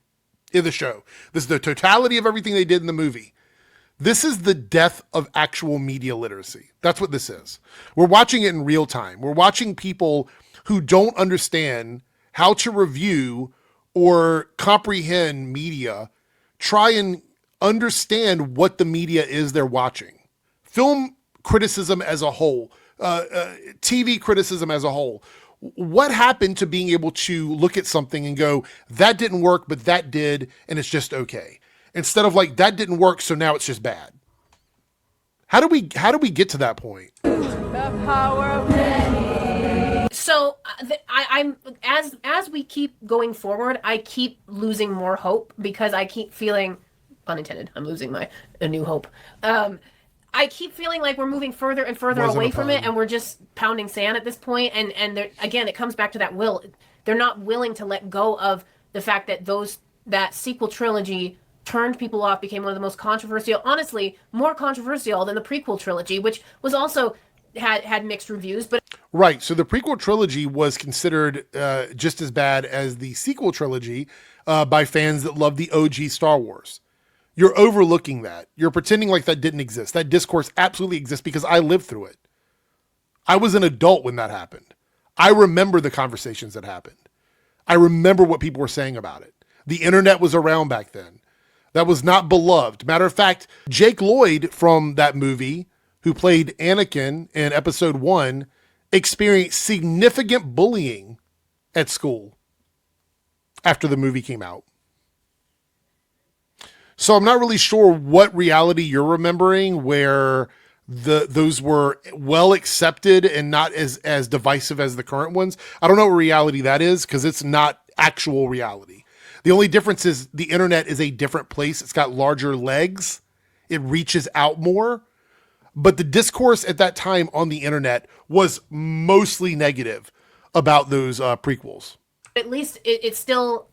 in the show. This is the totality of everything they did in the movie. This is the death of actual media literacy. That's what this is. We're watching it in real time. We're watching people who don't understand how to review or comprehend media try and understand what the media is they're watching. Film criticism as a whole, TV criticism as a whole. What happened to being able to look at something and go, that didn't work, but that did, and it's just okay? Instead of like, that didn't work, so now it's just bad. How do we get to that point? The power of many. So I'm as we keep going forward, I keep losing more hope because I keep feeling, unintended, I'm losing a new hope. I keep feeling like we're moving further and further away from it, and we're just pounding sand at this point. And again, it comes back to that will. They're not willing to let go of the fact that that sequel trilogy turned people off, became one of the most controversial, honestly, more controversial than the prequel trilogy, which was also had mixed reviews. But right, so the prequel trilogy was considered just as bad as the sequel trilogy by fans that love the OG Star Wars. You're overlooking that. You're pretending like that didn't exist. That discourse absolutely exists because I lived through it. I was an adult when that happened. I remember the conversations that happened. I remember what people were saying about it. The internet was around back then. That was not beloved. Matter of fact, Jake Lloyd from that movie, who played Anakin in episode 1, experienced significant bullying at school after the movie came out. So I'm not really sure what reality you're remembering where those were well accepted and not as divisive as the current ones. I don't know what reality that is because it's not actual reality. The only difference is the internet is a different place. It's got larger legs. It reaches out more. But the discourse at that time on the internet was mostly negative about those prequels. at least it's still...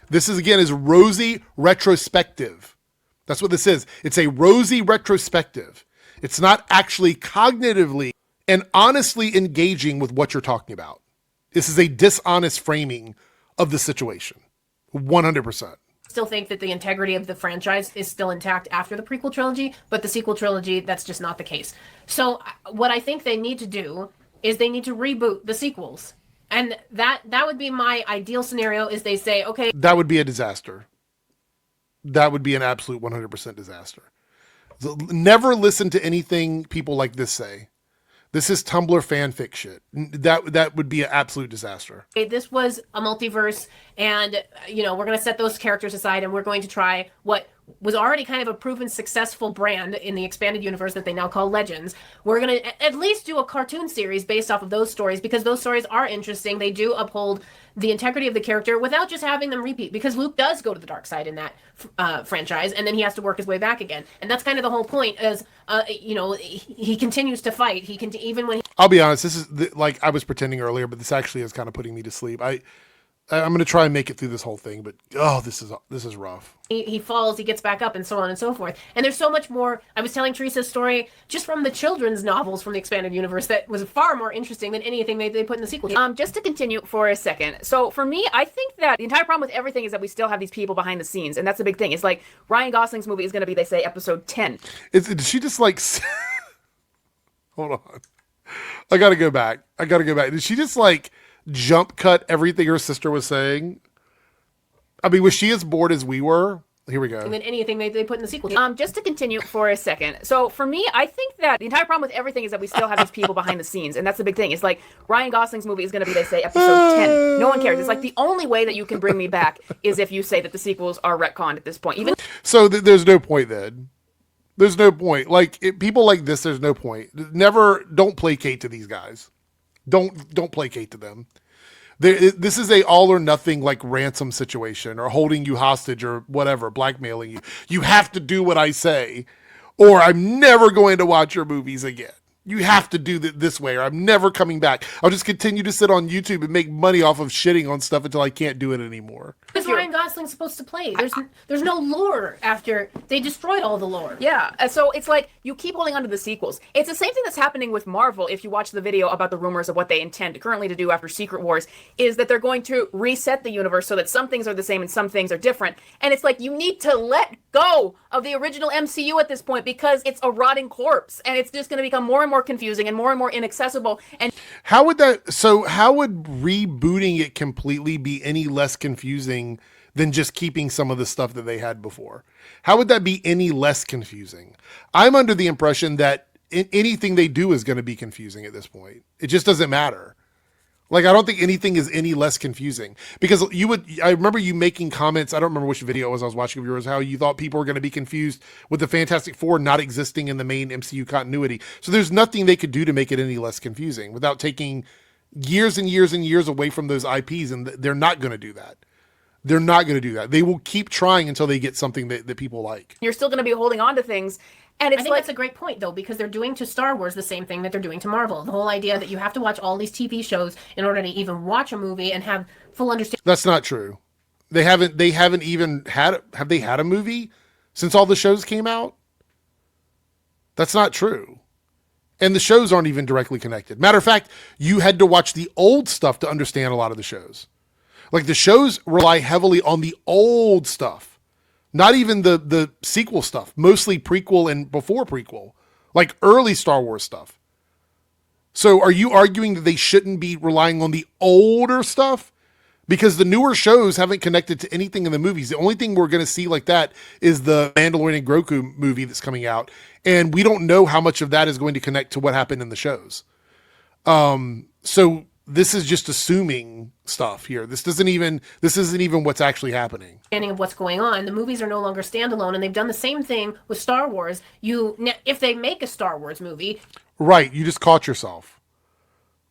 This is rosy retrospective. That's what this is. It's a rosy retrospective. It's not actually cognitively and honestly engaging with what you're talking about. This is a dishonest framing of the situation. 100%. Still think that the integrity of the franchise is still intact after the prequel trilogy, but the sequel trilogy, that's just not the case. So what I think they need to do is they need to reboot the sequels. And that would be my ideal scenario, is they say, okay. That would be a disaster. That would be an absolute 100% disaster. Never listen to anything people like this say. This is Tumblr fanfic shit. That would be an absolute disaster. This was a multiverse, and we're going to set those characters aside, and we're going to try what was already kind of a proven successful brand in the expanded universe that they now call Legends. We're going to at least do a cartoon series based off of those stories, because those stories are interesting. They do uphold the integrity of the character without just having them repeat, because Luke does go to the dark side in that franchise, and then he has to work his way back again. And that's kind of the whole point, is he continues to fight. He can even when I'll be honest, this is like I was pretending earlier, but this actually is kind of putting me to sleep. I'm going to try and make it through this whole thing, but this is rough. He falls, he gets back up, and so on and so forth. And there's so much more. I was telling Teresa's story just from the children's novels from the expanded universe that was far more interesting than anything they put in the sequel. Just to continue for a second. So for me, I think that the entire problem with everything is that we still have these people behind the scenes, and that's the big thing. It's like Ryan Gosling's movie is going to be, they say, episode 10. Did she just like... Hold on. I got to go back. Did she just like jump cut everything her sister was saying? I mean, was she as bored as we were? Here we go. than anything they put in the sequel. Just to continue for a second. So for me, I think that the entire problem with everything is that we still have these people behind the scenes, and that's the big thing. It's like Ryan Gosling's movie is going to be, they say, episode 10. No one cares. It's like the only way that you can bring me back is if you say that the sequels are retconned at this point. Even So there's no point then. There's no point. Like people like this, there's no point. Don't placate to these guys. Don't placate to them. This is a all or nothing like ransom situation or holding you hostage or whatever, blackmailing you. You have to do what I say or I'm never going to watch your movies again. You have to do this way or I'm never coming back. I'll just continue to sit on YouTube and make money off of shitting on stuff until I can't do it anymore. What is Ryan Gosling supposed to play? There's no lore after they destroyed all the lore. Yeah, so it's like you keep holding on to the sequels. It's the same thing that's happening with Marvel. If you watch the video about the rumors of what they intend currently to do after Secret Wars, is that they're going to reset the universe so that some things are the same and some things are different. And it's like you need to let go of the original MCU at this point because it's a rotting corpse and it's just going to become more and more confusing and more inaccessible. And how would rebooting it completely be any less confusing than just keeping some of the stuff that they had before? How would that be any less confusing? I'm under the impression that anything they do is going to be confusing at this point. It just doesn't matter. Like, I don't think anything is any less confusing because I remember you making comments. I don't remember which video it was I was watching of yours, how you thought people were going to be confused with the Fantastic Four not existing in the main MCU continuity. So there's nothing they could do to make it any less confusing without taking years and years and years away from those IPs. And they're not going to do that. They're not going to do that. They will keep trying until they get something that people like. you're still going to be holding on to things. And it's I think that's a great point, though, because they're doing to Star Wars the same thing that they're doing to Marvel. The whole idea that you have to watch all these TV shows in order to even watch a movie and have full understanding. That's not true. They haven't even have they had a movie since all the shows came out? That's not true. And the shows aren't even directly connected. Matter of fact, you had to watch the old stuff to understand a lot of the shows. Like the shows rely heavily on the old stuff. Not even the sequel stuff, mostly prequel and before prequel, like early Star Wars stuff. So are you arguing that they shouldn't be relying on the older stuff? Because the newer shows haven't connected to anything in the movies. The only thing we're going to see like that is the Mandalorian and Grogu movie that's coming out. And we don't know how much of that is going to connect to what happened in the shows. So this is just assuming stuff here. This isn't even what's actually happening. Of what's going on. The movies are no longer standalone, and they've done the same thing with Star Wars. If they make a Star Wars movie, right? You just caught yourself.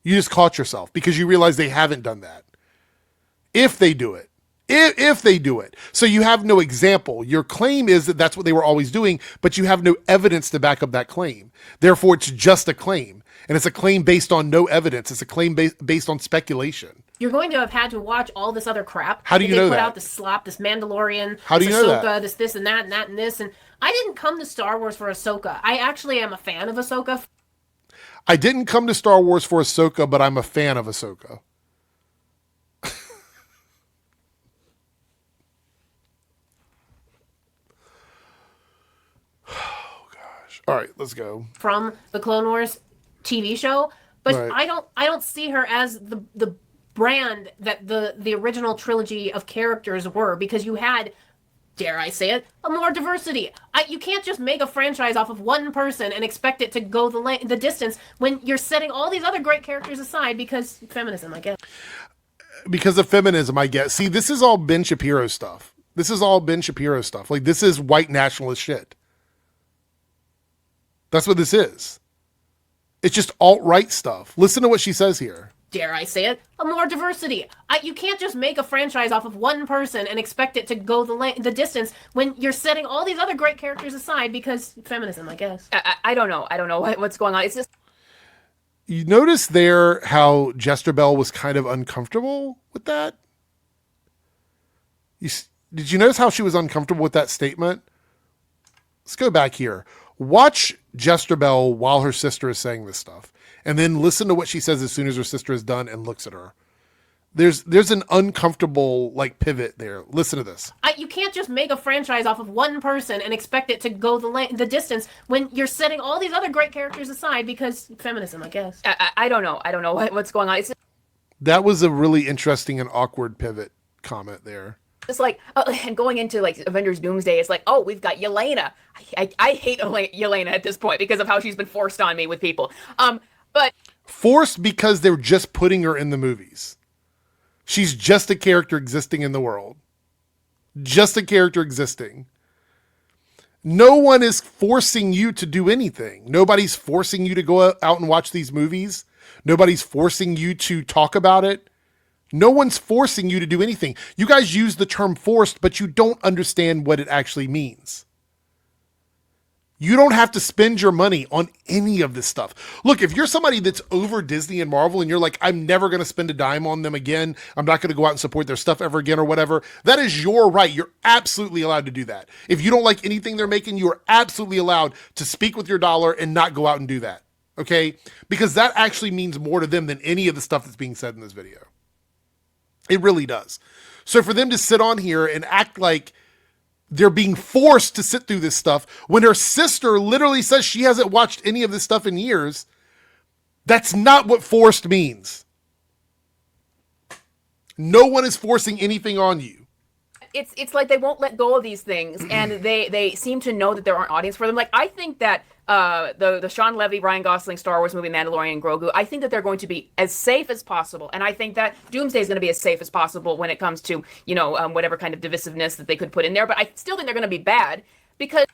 You just caught yourself because you realize they haven't done that. If they do it, if they do it, so you have no example. Your claim is that that's what they were always doing, but you have no evidence to back up that claim. Therefore, it's just a claim. And it's a claim based on no evidence. It's a claim based on speculation. You're going to have had to watch all this other crap. How do you know that? They put out this slop, this Mandalorian, how do you this know Ahsoka, that? this and that and that and this. And I didn't come to Star Wars for Ahsoka. I actually am a fan of Ahsoka. I didn't come to Star Wars for Ahsoka, but I'm a fan of Ahsoka. Oh, gosh. All right, let's go. From the Clone Wars TV show, but Right. I don't see her as the brand that the original trilogy of characters were, because you had, dare I say it, a more diversity. You can't just make a franchise off of one person and expect it to go the distance when you're setting all these other great characters aside because feminism, I guess. Because of feminism, I guess. See, this is all Ben Shapiro stuff. Like, this is white nationalist shit. That's what this is. It's just alt-right stuff. Listen to what she says here. Dare I say it, a more diversity. You can't just make a franchise off of one person and expect it to go the distance when you're setting all these other great characters aside because feminism, I guess. I don't know. I don't know what's going on. It's just... You notice there how Jesterbell was kind of uncomfortable with that? Did you notice how she was uncomfortable with that statement? Let's go back here. Watch Jesterbell while her sister is saying this stuff. And then listen to what she says as soon as her sister is done and looks at her. There's an uncomfortable like pivot there. Listen to this. You can't just make a franchise off of one person and expect it to go the distance when you're setting all these other great characters aside because feminism, I guess. I don't know. I don't know what's going on. It's just... That was a really interesting and awkward pivot comment there. It's like, and going into like Avengers Doomsday, it's like, oh, we've got Yelena. I hate Yelena at this point because of how she's been forced on me with people. But forced because they're just putting her in the movies. She's just a character existing in the world. Just a character existing. No one is forcing you to do anything. Nobody's forcing you to go out and watch these movies. Nobody's forcing you to talk about it. No one's forcing you to do anything. You guys use the term forced, but you don't understand what it actually means. You don't have to spend your money on any of this stuff. Look, if you're somebody that's over Disney and Marvel and you're like, I'm never going to spend a dime on them again, I'm not going to go out and support their stuff ever again or whatever, that is your right. You're absolutely allowed to do that. If you don't like anything they're making, you are absolutely allowed to speak with your dollar and not go out and do that. Okay? Because that actually means more to them than any of the stuff that's being said in this video. It really does. So for them to sit on here and act like they're being forced to sit through this stuff when her sister literally says she hasn't watched any of this stuff in years, that's not what forced means. No one is forcing anything on you. It's like they won't let go of these things, and they seem to know that there aren't audience for them. Like, I think that the Sean Levy, Ryan Gosling, Star Wars movie, Mandalorian, and Grogu, I think that they're going to be as safe as possible, and I think that Doomsday is going to be as safe as possible when it comes to, you know, whatever kind of divisiveness that they could put in there. But I still think they're going to be bad because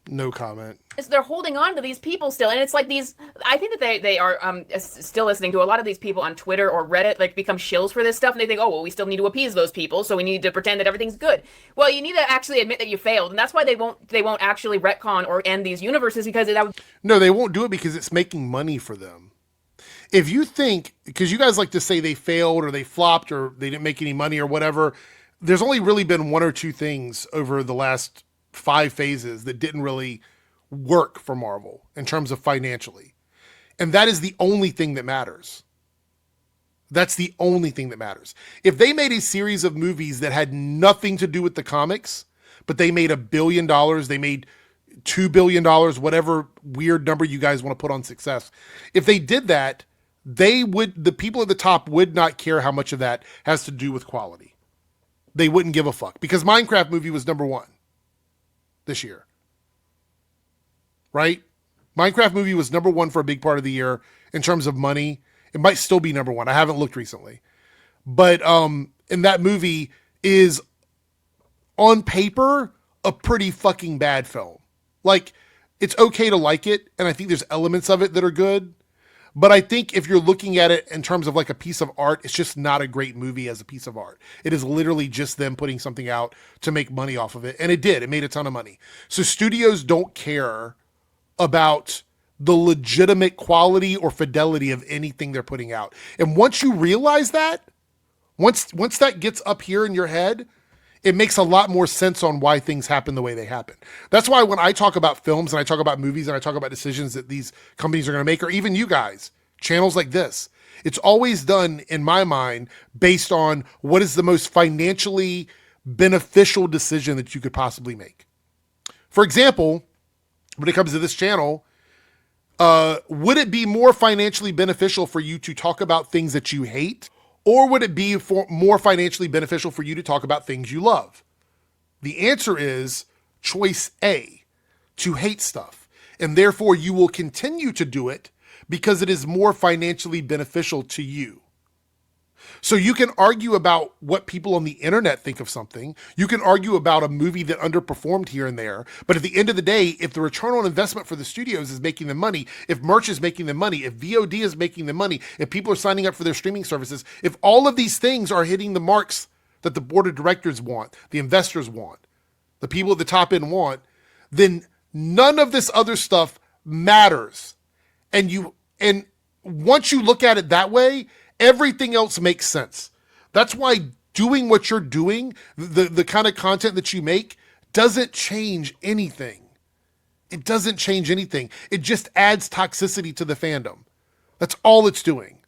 no comment. They're holding on to these people still, and it's like these. I think that they are still listening to a lot of these people on Twitter or Reddit, like become shills for this stuff, and they think, oh well, we still need to appease those people, so we need to pretend that everything's good. Well, you need to actually admit that you failed, and that's why they won't actually retcon or end these universes, because that would. No, they won't do it because it's making money for them. If you think, because you guys like to say they failed or they flopped or they didn't make any money or whatever, there's only really been one or two things over the last 5 phases that didn't really work for Marvel in terms of financially. And that is the only thing that matters. That's the only thing that matters. If they made a series of movies that had nothing to do with the comics, but they made $1 billion, they made $2 billion, whatever weird number you guys want to put on success. If they did that, the people at the top would not care how much of that has to do with quality. They wouldn't give a fuck, because Minecraft movie was #1 this year. Right? Minecraft movie was #1 for a big part of the year in terms of money. It might still be #1. I haven't looked recently. But and that movie is on paper a pretty fucking bad film. Like, it's okay to like it, and I think there's elements of it that are good. But I think if you're looking at it in terms of like a piece of art, it's just not a great movie as a piece of art. It is literally just them putting something out to make money off of it. And it did. It made a ton of money. So studios don't care about the legitimate quality or fidelity of anything they're putting out. And once you realize that, once that gets up here in your head, it makes a lot more sense on why things happen the way they happen. That's why when I talk about films and I talk about movies and I talk about decisions that these companies are going to make, or even you guys, channels like this, it's always done, in my mind, based on what is the most financially beneficial decision that you could possibly make. For example, when it comes to this channel, would it be more financially beneficial for you to talk about things that you hate? Or would it be more financially beneficial for you to talk about things you love? The answer is choice A, to hate stuff. And therefore you will continue to do it because it is more financially beneficial to you. So you can argue about what people on the internet think of something. You can argue about a movie that underperformed here and there. But at the end of the day, if the return on investment for the studios is making them money, if merch is making them money, if VOD is making them money, if people are signing up for their streaming services, if all of these things are hitting the marks that the board of directors want, the investors want, the people at the top end want, then none of this other stuff matters. And once you look at it that way, everything else makes sense. That's why doing what you're doing, the kind of content that you make, doesn't change anything. It doesn't change anything. It just adds toxicity to the fandom. That's all it's doing.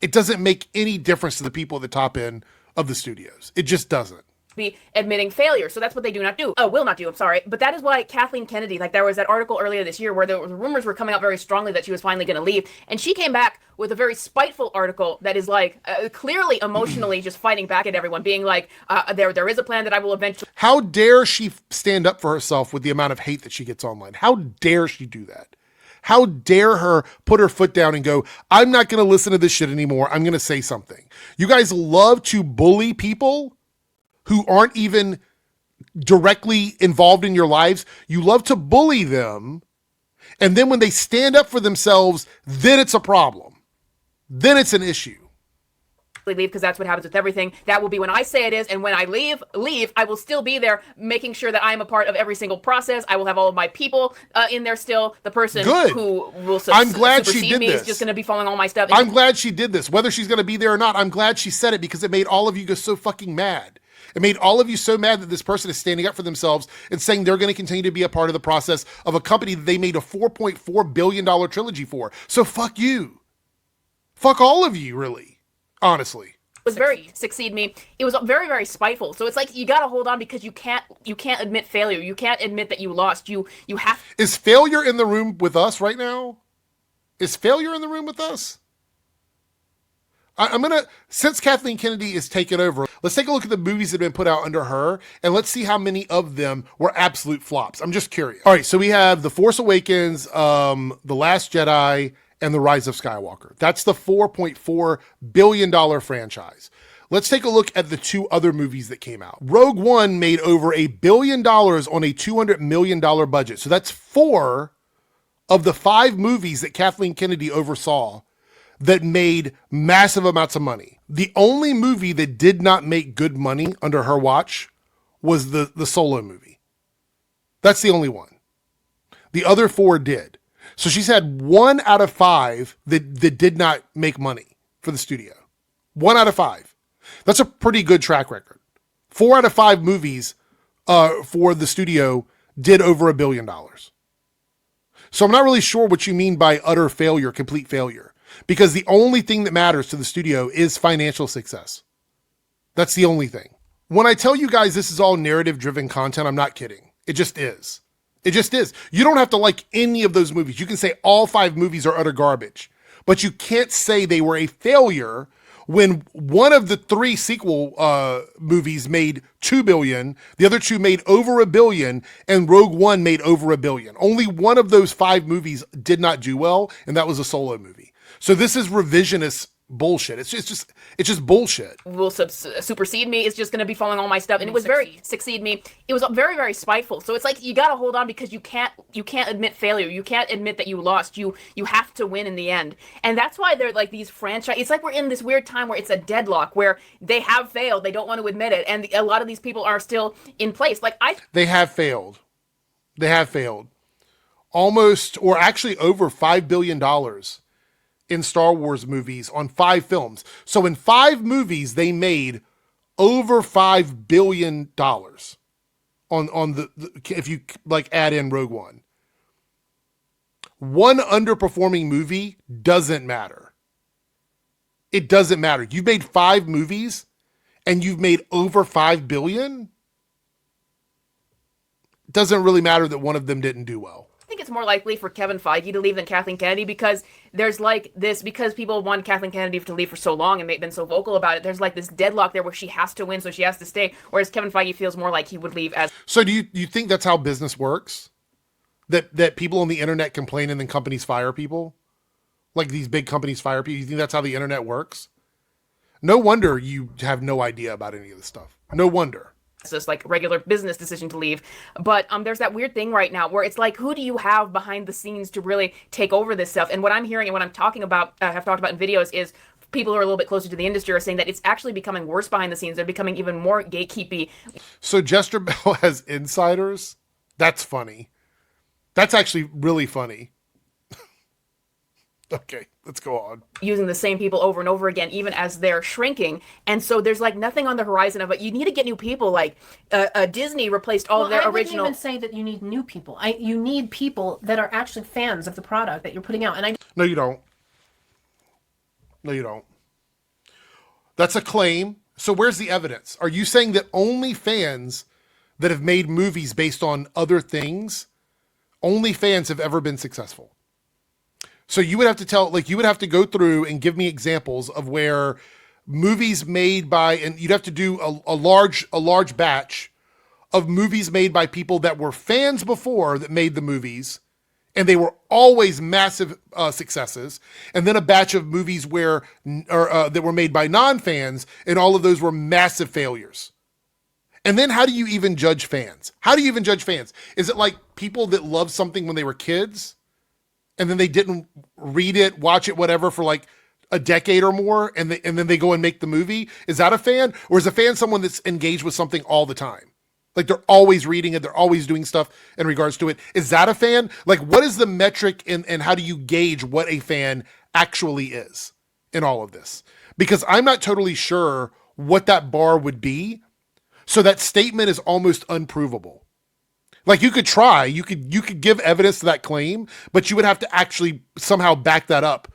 It doesn't make any difference to the people at the top end of the studios. It just doesn't. be admitting failure. So that's what they do not do. Will not do, I'm sorry. But that is why Kathleen Kennedy, like there was that article earlier this year where the rumors were coming out very strongly that she was finally going to leave. And she came back with a very spiteful article that is like clearly emotionally just fighting back at everyone, being like, there is a plan that I will eventually. How dare she stand up for herself with the amount of hate that she gets online? How dare she do that? How dare her put her foot down and go, I'm not going to listen to this shit anymore. I'm going to say something. You guys love to bully people who aren't even directly involved in your lives. You love to bully them. And then when they stand up for themselves, then it's a problem. Then it's an issue. Leave, because that's what happens with everything. That will be when I say it is, and when I leave, I will still be there, making sure that I am a part of every single process. I will have all of my people in there still. The person who will I'm glad she did me this. is just going to be following all my stuff. I'm glad she did this. Whether she's going to be there or not, I'm glad she said it, because it made all of you go so fucking mad. It made all of you so mad that this person is standing up for themselves and saying they're going to continue to be a part of the process of a company that they made a $4.4 billion trilogy for. So fuck you. Fuck all of you, really. Honestly. Was very succeed me. It was very, very spiteful. So it's like you got to hold on, because you can't admit failure. You can't admit that you lost. You have. Is failure in the room with us right now? Is failure in the room with us? I'm going to, since Kathleen Kennedy is taken over, let's take a look at the movies that have been put out under her, and let's see how many of them were absolute flops. I'm just curious. All right, so we have The Force Awakens, The Last Jedi, and The Rise of Skywalker. That's the $4.4 billion franchise. Let's take a look at the two other movies that came out. Rogue One made over $1 billion on a $200 million budget. So that's 4 of the 5 movies that Kathleen Kennedy oversaw that made massive amounts of money. The only movie that did not make good money under her watch was the Solo movie. That's the only one. The other 4 did. So she's had 1 out of 5 that did not make money for the studio. 1 out of 5. That's a pretty good track record. 4 out of 5 movies for the studio did over $1 billion. So I'm not really sure what you mean by utter failure, complete failure, because the only thing that matters to the studio is financial success. That's the only thing. When I tell you guys this is all narrative-driven content, I'm not kidding. It just is. It just is. You don't have to like any of those movies. You can say all 5 movies are utter garbage, but you can't say they were a failure when one of the 3 sequel movies made $2 billion, the other 2 made over $1 billion, and Rogue One made over $1 billion. Only one of those 5 movies did not do well, and that was a Solo movie. So this is revisionist bullshit. It's just bullshit. Will supersede me. It's just going to be following all my stuff, and it was very succeed me. It was very, very spiteful. So it's like you got to hold on, because you can't admit failure. You can't admit that you lost. You have to win in the end, and that's why they're like these franchise. It's like we're in this weird time where it's a deadlock where they have failed. They don't want to admit it, and a lot of these people are still in place. They have failed. Almost, or actually over $5 billion in Star Wars movies on 5 films. So in 5 movies, they made over $5 billion on the if you like add in Rogue One. One underperforming movie doesn't matter. It doesn't matter. You've made 5 movies and you've made over $5 billion. It doesn't really matter that one of them didn't do well. I think it's more likely for Kevin Feige to leave than Kathleen Kennedy, because there's like this, because people want Kathleen Kennedy to leave for so long and they've been so vocal about it. There's like this deadlock there where she has to win, so she has to stay. Whereas Kevin Feige feels more like he would leave as. So do you think that's how business works? That people on the internet complain and then companies fire people? Like these big companies fire people? You think that's how the internet works? No wonder you have no idea about any of this stuff. No wonder. It's just like regular business decision to leave. But there's that weird thing right now where it's like, who do you have behind the scenes to really take over this stuff? And what I'm hearing and what I'm talking about, have talked about in videos, is people who are a little bit closer to the industry are saying that it's actually becoming worse behind the scenes. They're becoming even more gatekeepy. So Jesterbell has insiders? That's funny. That's actually really funny. Okay, let's go on. Using the same people over and over again, even as they're shrinking. And so there's like nothing on the horizon of it. You need to get new people. Like Disney replaced all of their original. I wouldn't even say that you need new people. You need people that are actually fans of the product that you're putting out. And No, you don't. No, you don't. That's a claim. So where's the evidence? Are you saying that only fans that have made movies based on other things, only fans have ever been successful? So you would have to you would have to go through and give me examples of where movies made by, and you'd have to do a large batch of movies made by people that were fans before that made the movies, and they were always massive successes, and then a batch of movies that were made by non-fans, and all of those were massive failures. And then how do you even judge fans? How do you even judge fans? Is it like people that loved something when they were kids, and then they didn't read it, watch it, whatever, for like a decade or more, and then they go and make the movie? Is that a fan? Or is a fan someone that's engaged with something all the time? Like they're always reading it, they're always doing stuff in regards to it. Is that a fan? Like, what is the metric and how do you gauge what a fan actually is in all of this? Because I'm not totally sure what that bar would be. So that statement is almost unprovable. Like you could try, you could give evidence to that claim, but you would have to actually somehow back that up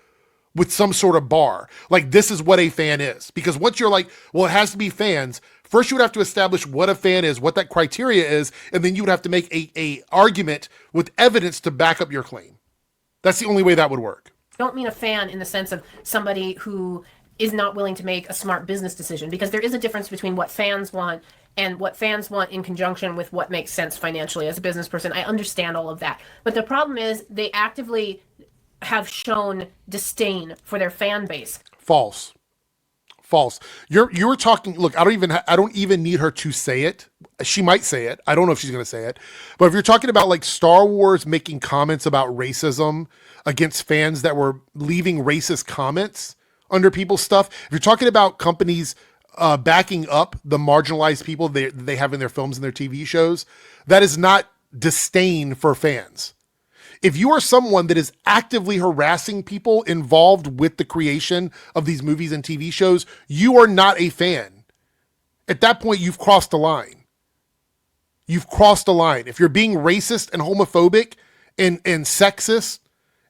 with some sort of bar. Like, this is what a fan is. Because once you're like, well, it has to be fans, first you would have to establish what a fan is, what that criteria is, and then you would have to make a argument with evidence to back up your claim. That's the only way that would work. I don't mean a fan in the sense of somebody who is not willing to make a smart business decision, because there is a difference between what fans want and what fans want in conjunction with what makes sense financially as a business person. I understand all of that. But the problem is they actively have shown disdain for their fan base. False. You were talking, look, I don't even need her to say it. She might say it. I don't know if she's going to say it. But if you're talking about like Star Wars making comments about racism against fans that were leaving racist comments under people's stuff, if you're talking about companies backing up the marginalized people they have in their films and their TV shows, that is not disdain for fans. If you are someone that is actively harassing people involved with the creation of these movies and TV shows, you are not a fan. At that point, you've crossed the line. You've crossed the line. If you're being racist and homophobic and sexist,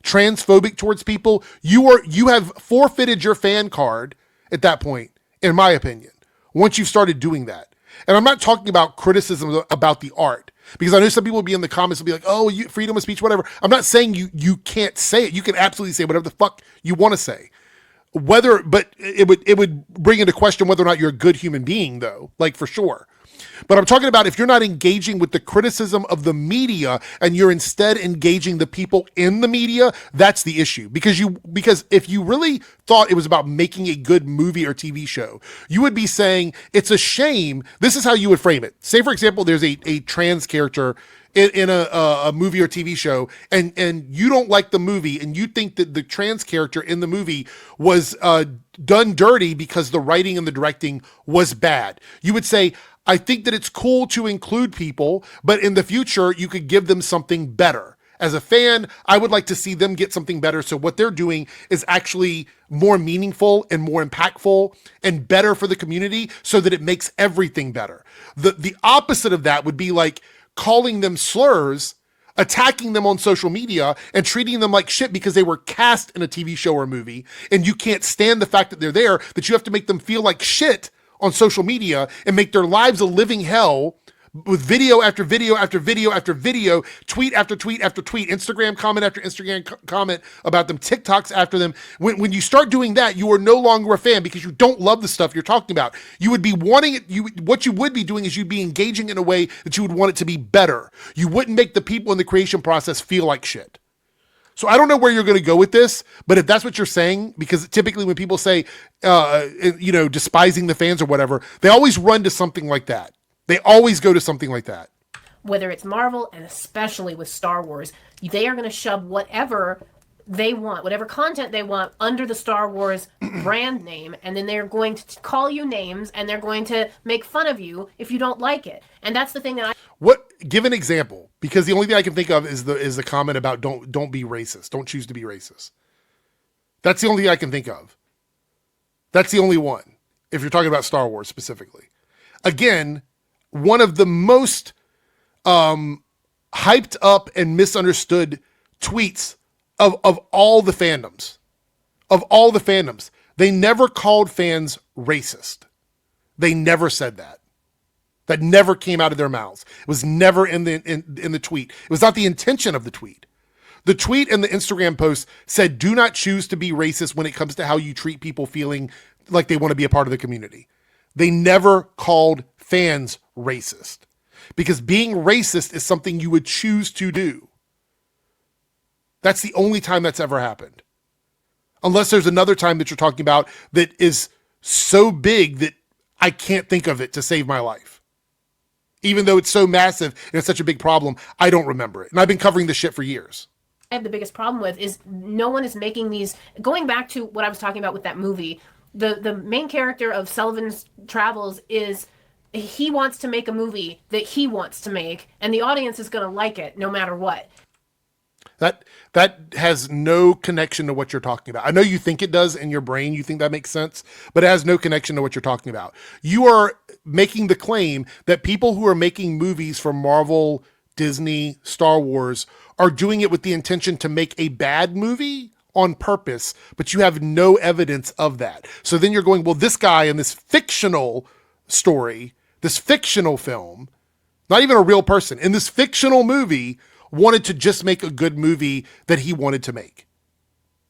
transphobic towards people, you have forfeited your fan card at that point, in my opinion, once you've started doing that. And I'm not talking about criticism about the art, because I know some people will be in the comments will be like, oh, freedom of speech, whatever. I'm not saying you can't say it. You can absolutely say whatever the fuck you want to say. But it would bring into question whether or not you're a good human being, though, like for sure. But I'm talking about if you're not engaging with the criticism of the media and you're instead engaging the people in the media, that's the issue. Because if you really thought it was about making a good movie or TV show, you would be saying it's a shame. This is how you would frame it. Say, for example, there's a trans character in a movie or TV show, and you don't like the movie, and you think that the trans character in the movie was done dirty because the writing and the directing was bad. You would say, I think that it's cool to include people, but in the future, you could give them something better. As a fan, I would like to see them get something better. So what they're doing is actually more meaningful and more impactful and better for the community so that it makes everything better. The opposite of that would be like calling them slurs, attacking them on social media, and treating them like shit because they were cast in a TV show or a movie, and you can't stand the fact that they're there, that you have to make them feel like shit on social media and make their lives a living hell with video after video after video after video, tweet after tweet after tweet, Instagram comment after Instagram comment about them, TikToks after them. When you start doing that, you are no longer a fan because you don't love the stuff you're talking about. You would be wanting it. What you would be doing is you'd be engaging in a way that you would want it to be better. You wouldn't make the people in the creation process feel like shit. So I don't know where you're going to go with this, but if that's what you're saying, because typically when people say, despising the fans or whatever, they always run to something like that. They always go to something like that. Whether it's Marvel, and especially with Star Wars, they are going to shove whatever they want, whatever content they want under the Star Wars brand name, and then they're going to call you names, and they're going to make fun of you if you don't like it. And that's the thing that give an example, because the only thing I can think of is the comment about don't be racist. Don't choose to be racist. That's the only thing I can think of. That's the only one, if you're talking about Star Wars specifically. Again, one of the most hyped up and misunderstood tweets of all the fandoms. Of all the fandoms. They never called fans racist. They never said that. That never came out of their mouths. It was never in the tweet. It was not the intention of the tweet. The tweet and the Instagram post said, do not choose to be racist when it comes to how you treat people feeling like they want to be a part of the community. They never called fans racist, because being racist is something you would choose to do. That's the only time that's ever happened. Unless there's another time that you're talking about that is so big that I can't think of it to save my life. Even though it's so massive and it's such a big problem, I don't remember it. And I've been covering this shit for years. I have the biggest problem with is no one is making these, going back to what I was talking about with that movie, the main character of Sullivan's Travels is, he wants to make a movie that he wants to make, and the audience is going to like it no matter what. That has no connection to what you're talking about. I know you think it does in your brain. You think that makes sense, but it has no connection to what you're talking about. You are making the claim that people who are making movies for Marvel, Disney, Star Wars are doing it with the intention to make a bad movie on purpose, but you have no evidence of that. So then you're going, well, this guy in this fictional story, this fictional film, not even a real person, in this fictional movie, wanted to just make a good movie that he wanted to make.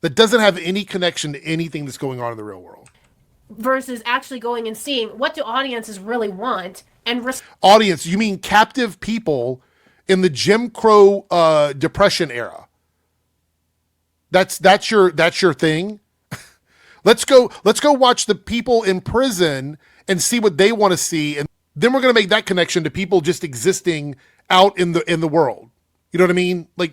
That doesn't have any connection to anything that's going on in the real world. Versus actually going and seeing what do audiences really want and audience, you mean captive people in the Jim Crow Depression era. That's your thing. Let's go watch the people in prison and see what they want to see, and then we're going to make that connection to people just existing out in the world. You know what I mean? Like,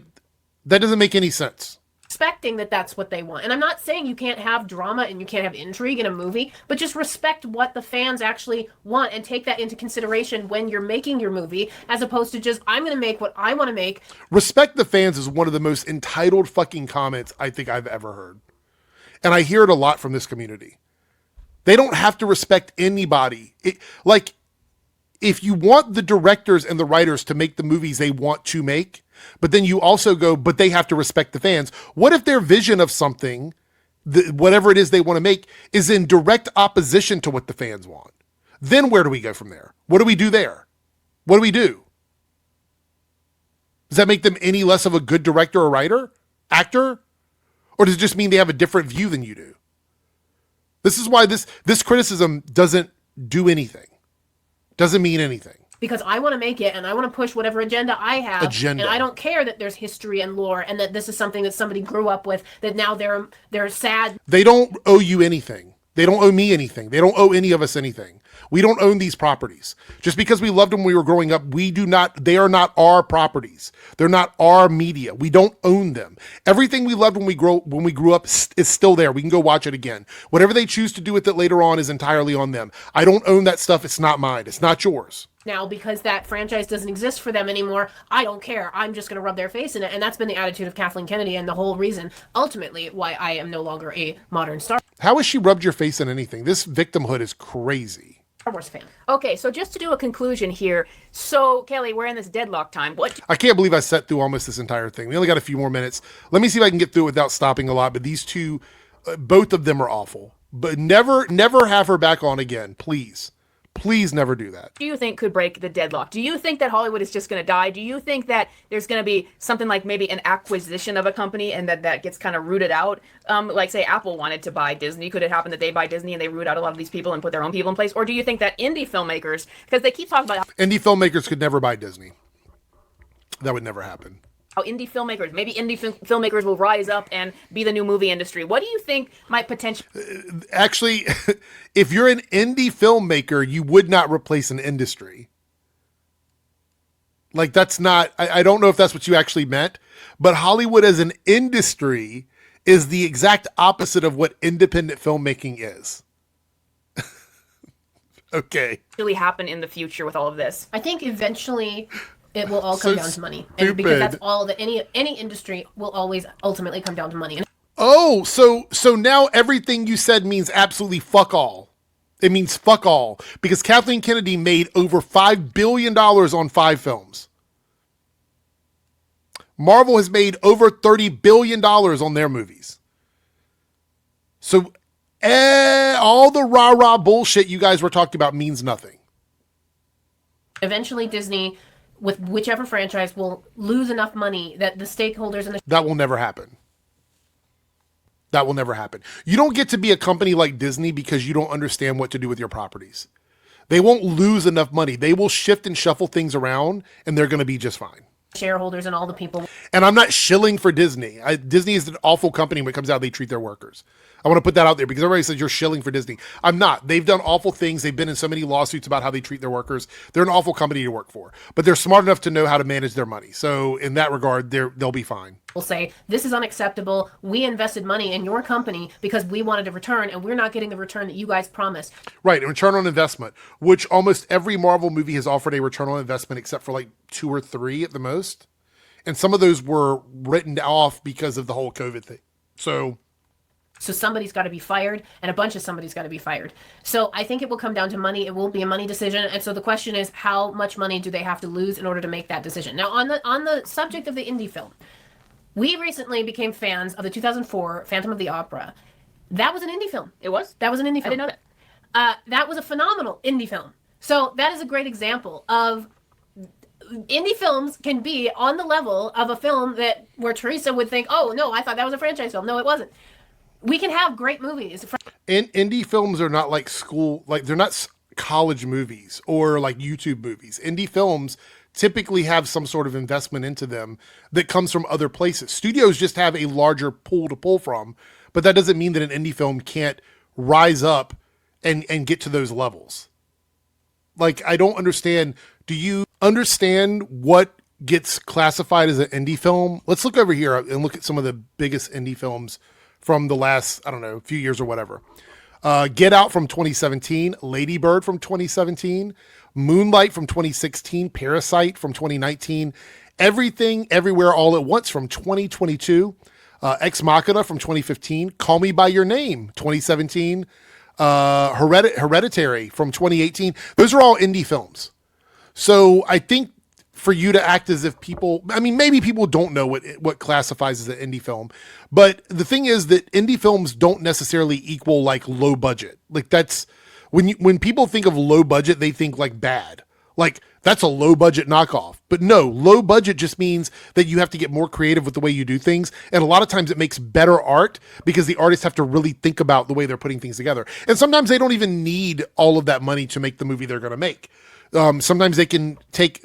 that doesn't make any sense. Respecting that that's what they want. And I'm not saying you can't have drama and you can't have intrigue in a movie, but just respect what the fans actually want and take that into consideration when you're making your movie, as opposed to just, I'm going to make what I want to make. Respect the fans is one of the most entitled fucking comments I think I've ever heard. And I hear it a lot from this community. They don't have to respect anybody. If you want the directors and the writers to make the movies they want to make, but then you also go, but they have to respect the fans. What if their vision of something, whatever it is they want to make, is in direct opposition to what the fans want? Then where do we go from there? What do we do there? What do we do? Does that make them any less of a good director or writer, actor? Or does it just mean they have a different view than you do? This is why this criticism doesn't do anything. Doesn't mean anything. Because I want to make it and I want to push whatever agenda I have. And I don't care that there's history and lore and that this is something that somebody grew up with, that now they're sad. They don't owe you anything. They don't owe me anything. They don't owe any of us anything. We don't own these properties. Just because we loved them when we were growing up, they are not our properties. They're not our media. We don't own them. Everything we loved when we grew up is still there. We can go watch it again. Whatever they choose to do with it later on is entirely on them. I don't own that stuff. It's not mine. It's not yours. Now, because that franchise doesn't exist for them anymore, I don't care. I'm just going to rub their face in it. And that's been the attitude of Kathleen Kennedy and the whole reason, ultimately, why I am no longer a modern Star How has she rubbed your face in anything? This victimhood is crazy. Wars fan. Okay, so just to do a conclusion here. So, Kelly, we're in this deadlock time. I can't believe I sat through almost this entire thing. We only got a few more minutes. Let me see if I can get through it without stopping a lot. But these two, both of them are awful. But never have her back on again, please. Please never do that. Do you think could break the deadlock? Do you think that Hollywood is just going to die? Do you think that there's going to be something like maybe an acquisition of a company and that gets kind of rooted out? Like, say, Apple wanted to buy Disney. Could it happen that they buy Disney and they root out a lot of these people and put their own people in place? Or do you think that indie filmmakers, because they keep talking about indie filmmakers could never buy Disney. That would never happen. How indie filmmakers will rise up and be the new movie industry. What do you think might potentially... Actually, if you're an indie filmmaker, you would not replace an industry. Like, that's not... I don't know if that's what you actually meant, but Hollywood as an industry is the exact opposite of what independent filmmaking is. Okay. Really happen in the future with all of this? I think eventually... it will all come down to money. And because that's all that any industry will always ultimately come down to money. Oh, so now everything you said means absolutely fuck all. It means fuck all. Because Kathleen Kennedy made over $5 billion on 5 films. Marvel has made over $30 billion on their movies. So All the rah-rah bullshit you guys were talking about means nothing. Eventually, Disney, with whichever franchise, will lose enough money that the stakeholders in the That will never happen. That will never happen. You don't get to be a company like Disney because you don't understand what to do with your properties. They won't lose enough money. They will shift and shuffle things around, and they're going to be just fine. shareholders and all the people. And I'm not shilling for Disney. Disney is an awful company when it comes out, they treat their workers. I want to put that out there because everybody says you're shilling for Disney. I'm not. They've done awful things. They've been in so many lawsuits about how they treat their workers. They're an awful company to work for, but they're smart enough to know how to manage their money. So in that regard, they'll be fine. Will say, this is unacceptable. We invested money in your company because we wanted a return, and we're not getting the return that you guys promised. Right, a return on investment, which almost every Marvel movie has offered a return on investment except for like 2 or 3 at the most. And some of those were written off because of the whole COVID thing. So somebody's got to be fired, and a bunch of somebody's got to be fired. So I think it will come down to money. It will be a money decision. And so the question is, how much money do they have to lose in order to make that decision? Now, on the subject of the indie film, we recently became fans of the 2004 Phantom of the Opera. That was an indie film. It was? That was an indie film. I didn't know that. That was a phenomenal indie film. So that is a great example of indie films can be on the level of a film that where Teresa would think, oh, no, I thought that was a franchise film. No, it wasn't. We can have great movies. Indie films are not like school, like they're not college movies or like YouTube movies. Indie films typically have some sort of investment into them that comes from other places. Studios just have a larger pool to pull from, but that doesn't mean that an indie film can't rise up and get to those levels. Like, I don't understand. Do you understand what gets classified as an indie film? Let's look over here and look at some of the biggest indie films from the last, I don't know, few years or whatever. Get Out from 2017, Lady Bird from 2017, Moonlight from 2016, Parasite from 2019, Everything, Everywhere, All at Once from 2022, Ex Machina from 2015, Call Me By Your Name, 2017, Hereditary from 2018. Those are all indie films. So I think for you to act as if people, I mean, maybe people don't know what classifies as an indie film, but the thing is that indie films don't necessarily equal like low budget. Like that's when people think of low budget, they think like bad, like that's a low budget knockoff. But no, low budget just means that you have to get more creative with the way you do things. And a lot of times it makes better art because the artists have to really think about the way they're putting things together. And sometimes they don't even need all of that money to make the movie they're going to make. Sometimes they can take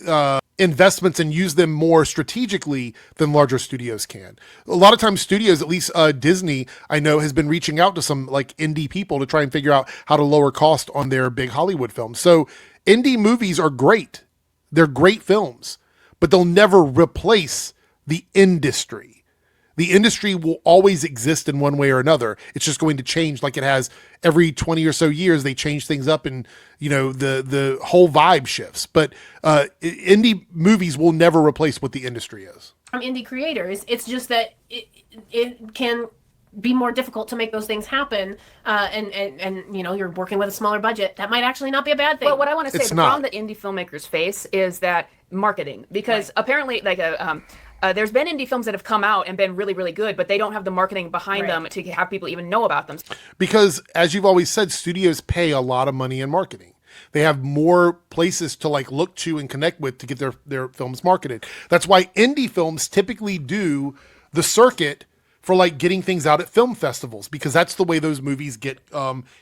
investments and use them more strategically than larger studios can. A lot of times studios, at least Disney, I know, has been reaching out to some like indie people to try and figure out how to lower cost on their big Hollywood films. So indie movies are great. They're great films, but they'll never replace the industry. The industry will always exist in one way or another. It's just going to change like it has every 20 or so years. They change things up and, you know, the whole vibe shifts. But indie movies will never replace what the industry is. From indie creators, it's just that it can be more difficult to make those things happen. And you know, you're working with a smaller budget. That might actually not be a bad thing. Well, what I want to say, It's the not. problem that indie filmmakers face is that marketing, because apparently like there's been indie films that have come out and been really, really good, but they don't have the marketing behind them to have people even know about them. Because as you've always said, studios pay a lot of money in marketing. They have more places to like look to and connect with to get their films marketed. That's why indie films typically do the circuit for like getting things out at film festivals, because that's the way those movies get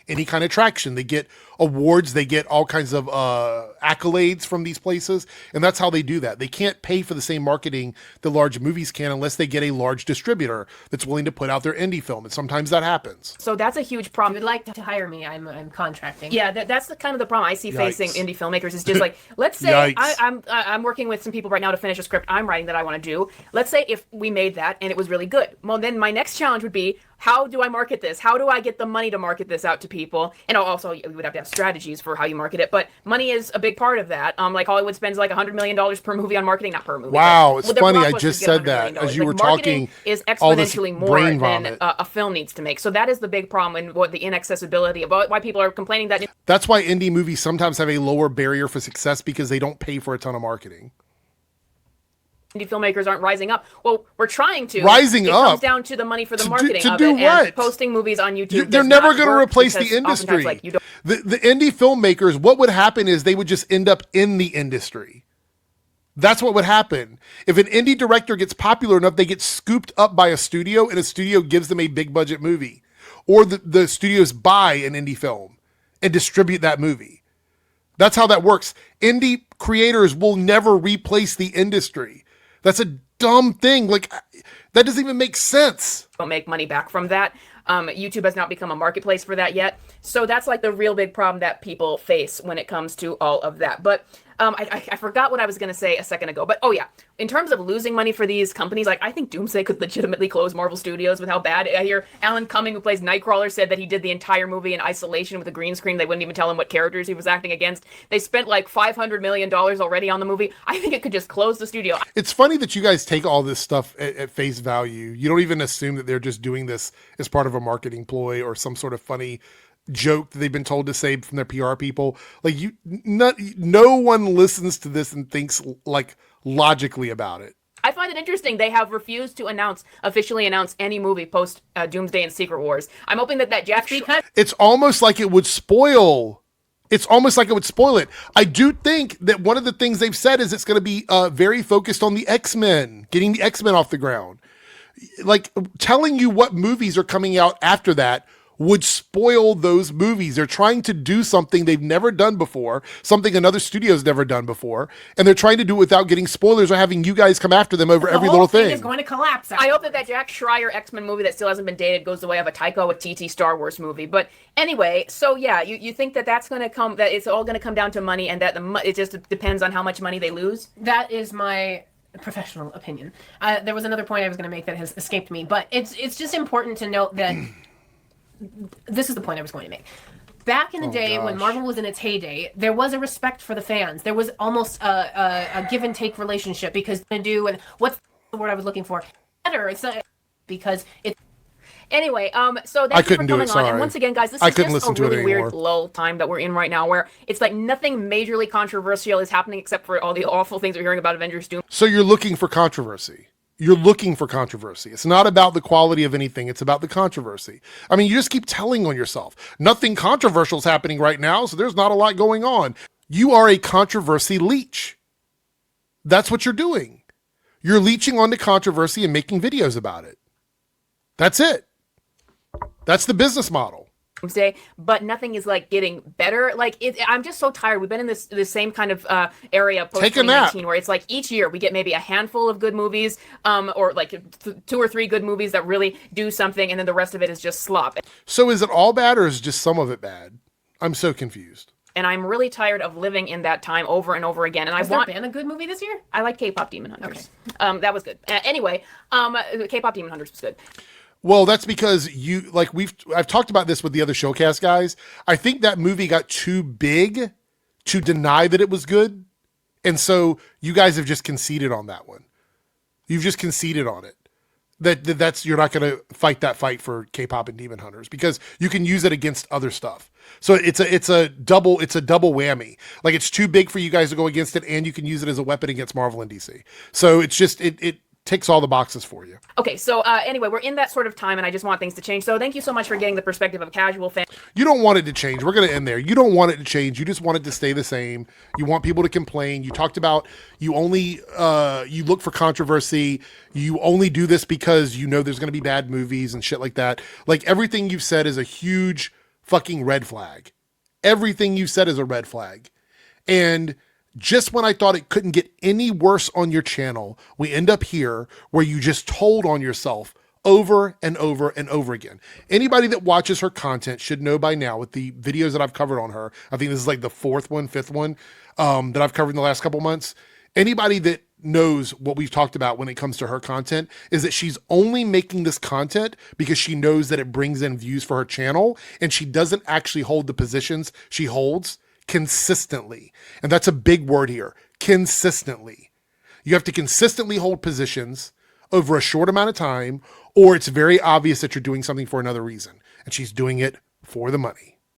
any kind of traction. They get awards, they get all kinds of accolades from these places, and that's how they do that. They can't pay for the same marketing that large movies can unless they get a large distributor that's willing to put out their indie film, and sometimes that happens. So that's a huge If problem. you would like to hire me, I'm contracting. Yeah, that's the kind of the problem I see facing Yikes. indie filmmakers is just like, let's say Yikes. I'm working with some people right now to finish a script I'm writing that I want to do. Let's say if we made that and it was really good. Well, then my next challenge would be, how do I market this? How do I get the money to market this out to people? And also, you would have to have strategies for how you market it. But money is a big part of that. Like Hollywood spends like $100 million per movie on marketing, not per movie. Wow, but it's the funny. I blockbusters just get said $100 that million. as you were marketing talking, is all this exponentially more brain than vomit. a film needs to make. So that is the big problem and what the inaccessibility about why people are complaining that. That's why indie movies sometimes have a lower barrier for success because they don't pay for a ton of marketing. indie filmmakers aren't rising up. Well, we're trying to. Rising it up? comes down to the money for the marketing to of do it. what? And posting movies on YouTube. They're does never not going to work replace the because oftentimes, industry. like, you don't. The indie filmmakers, what would happen is they would just end up in the industry. That's what would happen. If an indie director gets popular enough, they get scooped up by a studio, and a studio gives them a big budget movie. Or the studios buy an indie film and distribute that movie. That's how that works. Indie creators will never replace the industry. That's a dumb thing. Like, that doesn't even make sense. Don't make money back from that. YouTube has not become a marketplace for that yet. So that's like the real big problem that people face when it comes to all of that. But I forgot what I was going to say a second ago. But, oh yeah, in terms of losing money for these companies, like, I think Doomsday could legitimately close Marvel Studios with how bad. I hear Alan Cumming, who plays Nightcrawler, said that he did the entire movie in isolation with a green screen. They wouldn't even tell him what characters he was acting against. They spent like $500 million already on the movie. I think it could just close the studio. It's funny that you guys take all this stuff at face value. You don't even assume that they're just doing this as part of a marketing ploy or some sort of funny joke that they've been told to say from their PR people. Like, no one listens to this and thinks like logically about it. I find it interesting. They have refused to officially announce any movie post Doomsday and Secret Wars. I'm hoping that Jack. It's almost like it would spoil. It's almost like it would spoil it. I do think that one of the things they've said is it's going to be very focused on the X-Men, getting the X-Men off the ground. Like, telling you what movies are coming out after that would spoil those movies. They're trying to do something they've never done before, something another studio's never done before, and they're trying to do it without getting spoilers or having you guys come after them over every little thing. Is going to collapse. I hope that Jack Schreier X-Men movie that still hasn't been dated goes the way of a Taika Waititi Star Wars movie. But anyway, so yeah, you think that that's going to come, that it's all going to come down to money, and that it just depends on how much money they lose? That is my professional opinion. There was another point I was going to make that has escaped me, but it's just important to note that this is the point I was going to make. Back in the day when Marvel was in its heyday, there was a respect for the fans. There was almost a give and take relationship because they do, and what's the word I was looking for? Better. It's not, because it's. Anyway, so thank you for coming on. And once again, guys, this is just a really weird lull time that we're in right now, where it's like nothing majorly controversial is happening except for all the awful things we're hearing about Avengers Doom. So you're looking for controversy. You're looking for controversy. It's not about the quality of anything. It's about the controversy. I mean, you just keep telling on yourself. Nothing controversial is happening right now, so there's not a lot going on. You are a controversy leech. That's what you're doing. You're leeching onto controversy and making videos about it. That's it. That's the business model. Doomsday, but nothing is like getting better. Like, I'm just so tired. We've been in this same kind of area post 2019 where it's like each year we get maybe a handful of good movies, or like 2 or 3 good movies that really do something, and then the rest of it is just slop. So is it all bad, or is just some of it bad? I'm so confused. And I'm really tired of living in that time over and over again. And Has there been a good movie this year? I like K-pop Demon Hunters. Okay. That was good. Anyway, K-pop Demon Hunters was good. Well, that's because I've talked about this with the other Showcast guys. I think that movie got too big to deny that it was good. And so you guys have just conceded on that one. You've just conceded on it. That's you're not going to fight that fight for K-pop and Demon Hunters because you can use it against other stuff. So it's a double whammy. Like, it's too big for you guys to go against it, and you can use it as a weapon against Marvel and DC. So it's just it ticks all the boxes for you. Okay, so anyway, we're in that sort of time, and I just want things to change. So thank you so much for getting the perspective of a casual fan. You don't want it to change. We're going to end there. You don't want it to change. You just want it to stay the same. You want people to complain. You talked about you only you look for controversy. You only do this because you know there's going to be bad movies and shit like that. Like, everything you've said is a huge fucking red flag. Everything you said is a red flag. And just when I thought it couldn't get any worse on your channel, we end up here where you just told on yourself over and over and over again. Anybody that watches her content should know by now with the videos that I've covered on her. I think this is like the 5th one that I've covered in the last couple months. Anybody that knows what we've talked about when it comes to her content is that she's only making this content because she knows that it brings in views for her channel, and she doesn't actually hold the positions she holds consistently. And that's a big word here. Consistently. You have to consistently hold positions over a short amount of time, or it's very obvious that you're doing something for another reason. And she's doing it for the money.